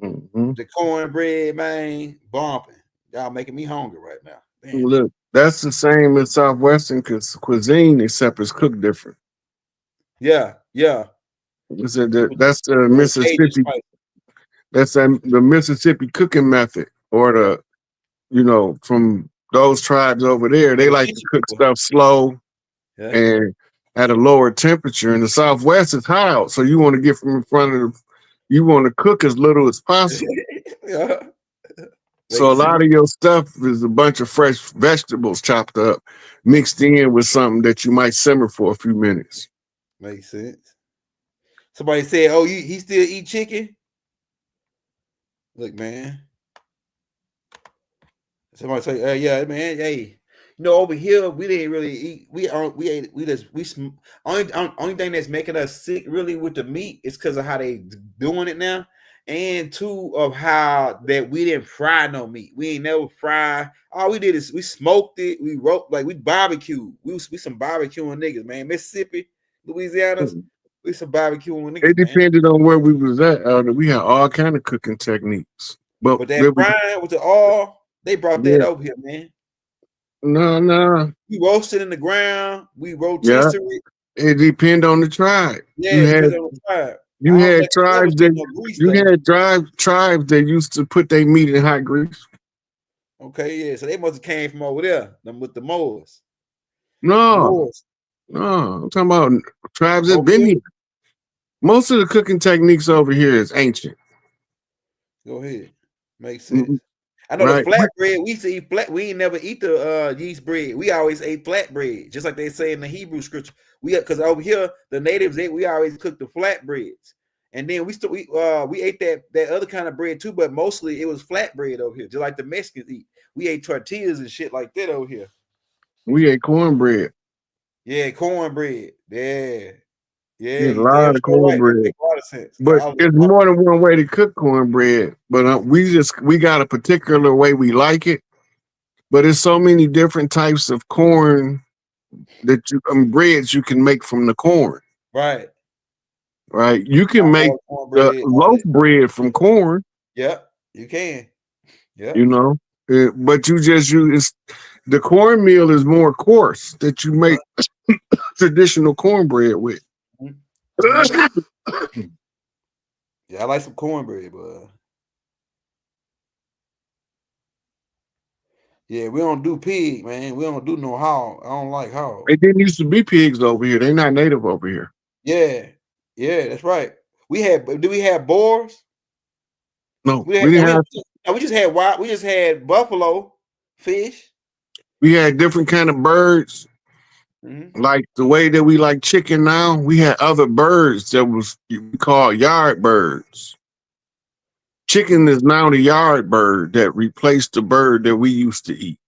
Mm-hmm. The cornbread, man, bumping. Y'all making me hungry right now. Damn. Look, that's the same as Southwestern cuisine, except it's cooked different. Yeah, yeah. That's the Little Cajun Mississippi. spice. That's the Mississippi cooking method, or from those tribes over there. They Little like to Chichi cook people. stuff slow Yeah. and at a lower temperature. In the Southwest, it's hot, so you want to get from in front of. You want to cook as little as possible. Yeah. So a Makes lot sense. of your stuff is a bunch of fresh vegetables chopped up, mixed in with something that you might simmer for a few minutes. Makes sense. Somebody said, "Oh, he still eat chicken?" Look, man. Somebody say, "Yeah, man. Hey, over here we didn't really eat. We ate. Only thing that's making us sick really with the meat is because of how they doing it now, and two of how that we didn't fry no meat. We ain't never fry. All we did is we smoked it. We we barbecued. We some barbecuing niggas, man. Mississippi, Louisiana's, we some barbecuing It niggas, man. depended on where we was at. We had all kind of cooking techniques, but But that there was frying with the oil, they brought that yeah, over here, man. no, We roasted in the ground. We yeah. rotisserie it. It depend on the tribe. Yeah, You it had depends on the tribe. you I don't had think they never tribes put that no grease you though. had tribes that used to put their meat in hot grease. Okay, yeah. So they must have came from over there, them with the Moors. The No, Moors. no, I'm talking about tribes that Over been here. here. Most of the cooking techniques over here is ancient, Go ahead. Makes sense. I know the right? flatbread, we used to eat flat. We ain't never eat the yeast bread. We always ate flatbread, just like they say in the Hebrew scripture. Because over here, the natives we always cook the flatbreads. And then we ate that other kind of bread too, but mostly it was flatbread over here, just like the Mexicans eat. We ate tortillas and shit like that over here. We ate cornbread. Yeah, cornbread. Yeah. We Yeah, had a you damn lot of sure right. That cornbread. make a lot of sense. But it's more than one way to cook cornbread. But we got a particular way we like it. But there's so many different types of corn that breads you can make from the corn. Right. Right? You can make the Cornbread, all loaf that. bread from corn, Yep, you can. Yep. you know. But you just use the cornmeal is more coarse that you make traditional cornbread with. Mm-hmm. Yeah, I like some cornbread, but yeah, we don't do pig, man. We don't do no hog. I don't like hog. It didn't used to be pigs over here. They're not native over here. Yeah, yeah, that's right. Do we have boars? No, We had, we didn't have. we just had wild. We just had buffalo, fish. We had different kind of birds. Mm-hmm. Like the way that we like chicken now, we had other birds that was we call yard birds. Chicken is now the yard bird that replaced the bird that we used to eat.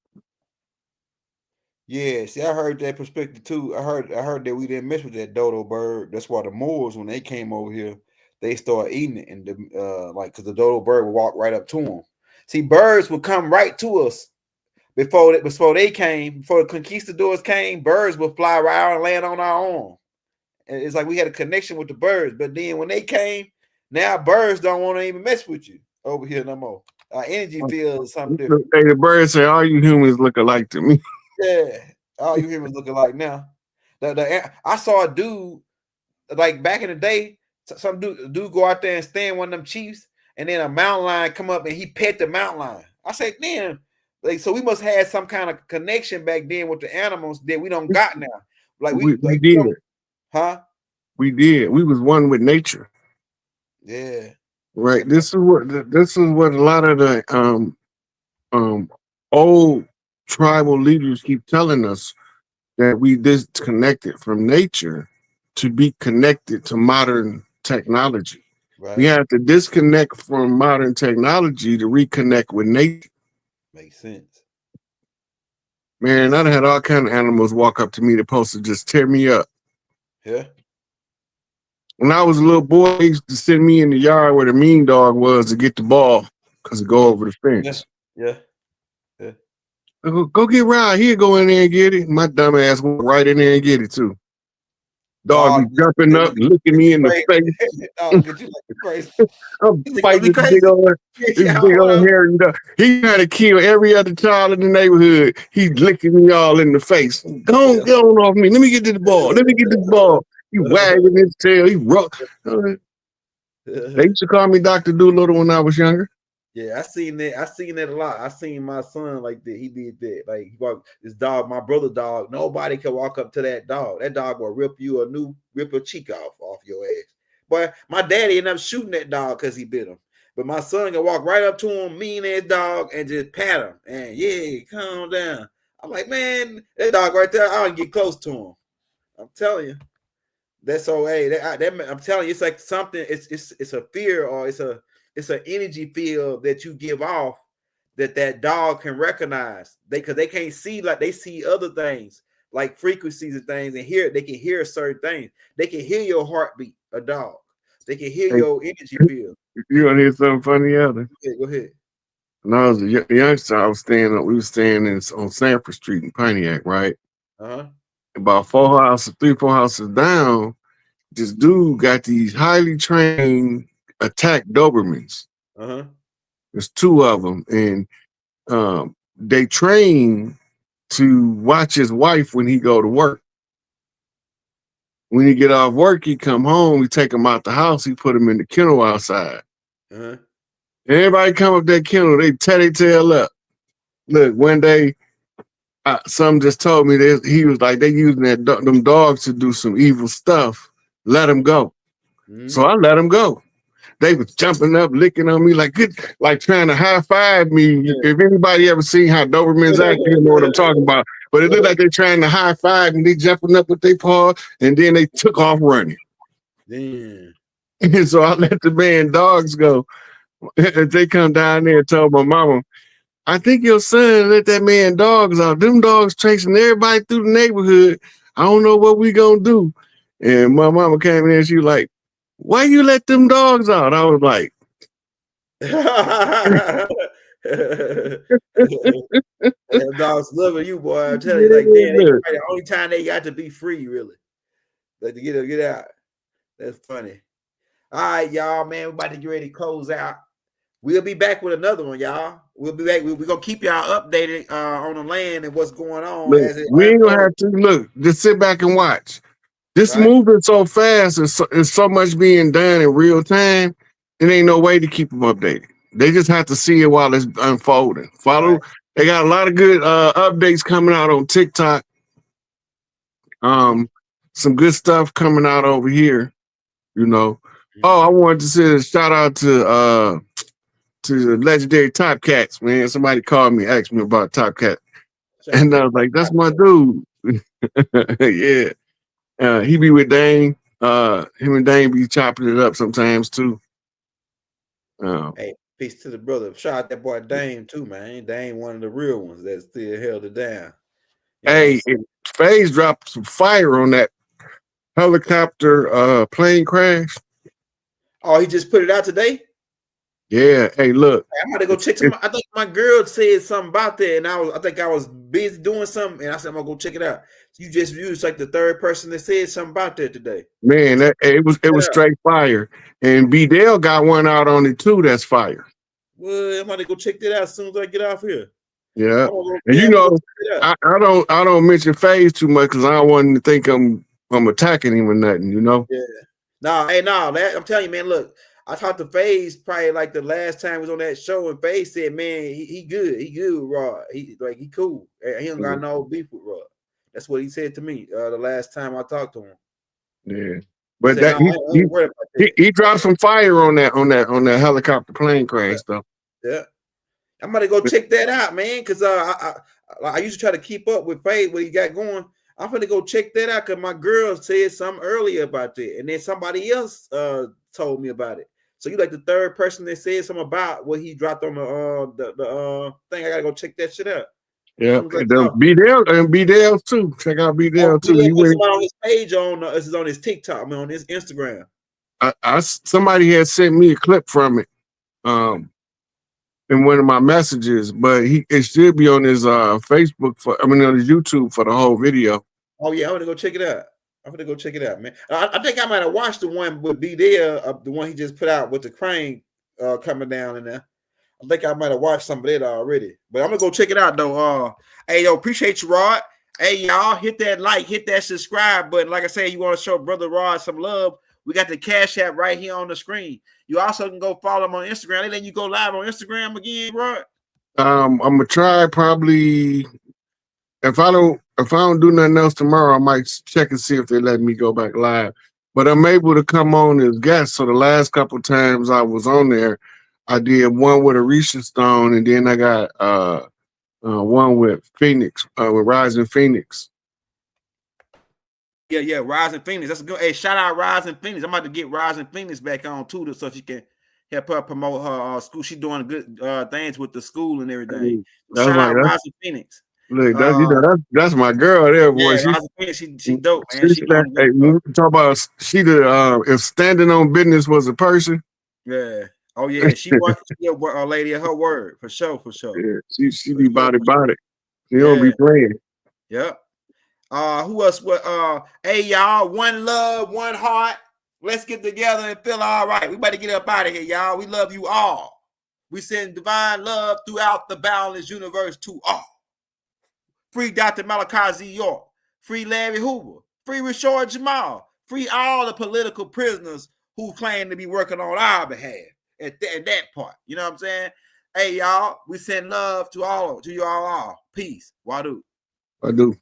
Yeah, see, I heard that perspective too. I heard that we didn't mess with that dodo bird. That's why the Moors, when they came over here, they started eating it, and because the dodo bird would walk right up to them. See, birds would come right to us before they came. Before the conquistadors came, birds would fly right out and land on our arm, And it's like we had a connection with the birds. But then when they came, now birds don't want to even mess with you over here no more. Our energy feels something different. Hey, the bird say, all you humans look alike to me. Yeah, all you humans looking like now. I saw a dude like back in the day. Some dude go out there and stand one of them chiefs, and then a mountain lion come up and he pet the mountain lion. I said, damn, like so we must have some kind of connection back then with the animals that we don't got now. Like We like did. huh? We did. We was one with nature. Yeah. Right. This is what a lot of the old tribal leaders keep telling us, that we disconnected from nature to be connected to modern technology. Right. We have to disconnect from modern technology to reconnect with nature. Makes sense. Man, I've had all kind of animals walk up to me that supposed to just tear me up. Yeah. When I was a little boy, they used to send me in the yard where the mean dog was to get the ball because it go over the fence. Yeah. Go get Rod. He'll go in there and get it. My dumb ass went right in there and get it too. Dog be jumping up, looking me in the face. Dog get you like crazy. I'm fighting this big old hairy dog. He trying to kill every other child in the neighborhood. He's licking me all in the face. Go on, get on off me. Let me get this ball. Let me get this ball. He wagging his tail. He They used to call me Dr. Doolittle when I was younger. Yeah, I seen that a lot. I seen my son like that. He did that. Like he walked this dog, my brother dog. Nobody can walk up to that dog. That dog will rip a cheek off your ass. But my daddy ended up shooting that dog because he bit him. But my son can walk right up to him, mean ass dog, and just pat him. And yeah, calm down. I'm like, man, that dog right there, I don't get close to him. I'm telling you. That's so I'm telling you, it's like something, it's a fear, or it's an energy field that you give off that dog can recognize. Because they can't see, like they see other things like frequencies and things, and they can hear certain things. They can hear your heartbeat, a dog. They can hear your energy field. You want to hear something funny, Elder? Okay, go ahead. When I was a youngster, we was staying on Sanford Street in Pontiac, right? Uh-huh. About 3, 4 houses down, this dude got these highly trained attack Dobermans. Uh-huh. There's 2 of them, and they train to watch his wife when he go to work. When he get off work, he come home, we take him out the house, he put him in the kennel outside. Uh-huh. Everybody come up that kennel, they tear their tail up. Look, one day, some just told me that he was like, they using them dogs to do some evil stuff. Let them go. Mm-hmm. So I let them go. They was jumping up, licking on me like trying to high five me. Yeah. If anybody ever seen how Dobermans act, you know what I'm talking about. But it looked like they're trying to high five and they jumping up with their paw, and then they took off running. Damn. And so I let the man dogs go. They come down there and told my mama, I think your son let that man dogs out. Them dogs chasing everybody through the neighborhood. I don't know what we gonna do. And my mama came in and she was like, why you let them dogs out? I was like, them dogs loving you, boy. I'm telling you, like, man, the only time they got to be free, really. Like to get out. That's funny. All right, y'all, man. We're about to get ready to close out. We'll be back with another one, y'all. We'll be back. We're gonna keep y'all updated on the land and what's going on. Look, we ain't gonna have to look. Just sit back and watch. This moving so fast, there's so much being done in real time. There ain't no way to keep them updated. They just have to see it while it's unfolding. Follow. Right. They got a lot of good updates coming out on TikTok. Some good stuff coming out over here. You know. Oh, I wanted to say a shout out to the legendary Top Cats, man. Somebody called me, asked me about Top Cat, and I was like, "That's my dude." Yeah. He be with Dane. Him and Dane be chopping it up sometimes too. Hey, peace to the brother. Shout out that boy Dane too, man. Dane one of the real ones that still held it down. Hey, FaZe dropped some fire on that helicopter plane crash. Oh, he just put it out today? Yeah. Hey, look. I'm gonna go check some. I think my girl said something about that, and I think I was busy doing something, and I said I'm gonna go check it out. You just used like the third person that said something about that today. Man, it was straight fire. And B Dale got one out on it too. That's fire. Well, I'm gonna go check that out as soon as I get off here. Yeah. Go, And yeah, you know, I don't mention FaZe too much because I don't want to think I'm attacking him or nothing, you know. Yeah. I'm telling you, man. Look, I talked to FaZe probably like the last time he was on that show, and FaZe said, "Man, he good, Rod. He cool. He don't got no beef with Rod." That's what he said to me the last time I talked to him. Yeah, but said, he dropped some fire on that helicopter plane crash stuff. Yeah, I'm gonna go check that out, man. Because I used to try to keep up with FaZe what he got going. I'm gonna go check that out because my girl said something earlier about that, and then somebody else told me about it. So you like the third person that said something about what he dropped on the thing. I gotta go check that shit out. Yeah, B Dale too. Check out B Dale too. He went on his page this is on his TikTok, man, on his Instagram. Somebody had sent me a clip from it, in one of my messages, but it should be on his Facebook on his YouTube for the whole video. Oh yeah, I'm gonna go check it out. Man. I think I might have watched the one with B Dale, the one he just put out with the crane coming down in there. I think I might have watched some of that already, but I'm gonna go check it out though. Hey yo, appreciate you, Rod. Hey y'all, hit that like, hit that subscribe button. Like I said, you want to show Brother Rod some love. We got the Cash App right here on the screen. You also can go follow him on Instagram. They let you go live on Instagram again, Rod. I'm gonna try probably. If I don't do nothing else tomorrow, I might check and see if they let me go back live. But I'm able to come on as guest. So the last couple of times I was on there, I did one with Arisha Stone, and then I got one with Phoenix, with Rising Phoenix. Yeah, Rising Phoenix. That's a good. Hey, shout out Rising Phoenix. I'm about to get Rising Phoenix back on too, so she can help her promote her school. She's doing good things with the school and everything. So shout out Rising Phoenix. Look, that's my girl there, boy. Yeah, Rising Phoenix, she dope, man. She doing hey, when we talk about if standing on business was a person. Yeah. Oh yeah, she a lady of her word for sure. Yeah, she be body. She don't be playing. Yep. Who else? Hey y'all, one love, one heart. Let's get together and feel all right. We better get up out of here, y'all. We love you all. We send divine love throughout the boundless universe to all. Free Dr. Malachi Z York. Free Larry Hoover. Free Rashard Jamal. Free all the political prisoners who claim to be working on our behalf at that part. You know what I'm saying? Hey, y'all, we send love to you all. Peace. Wadu. I do.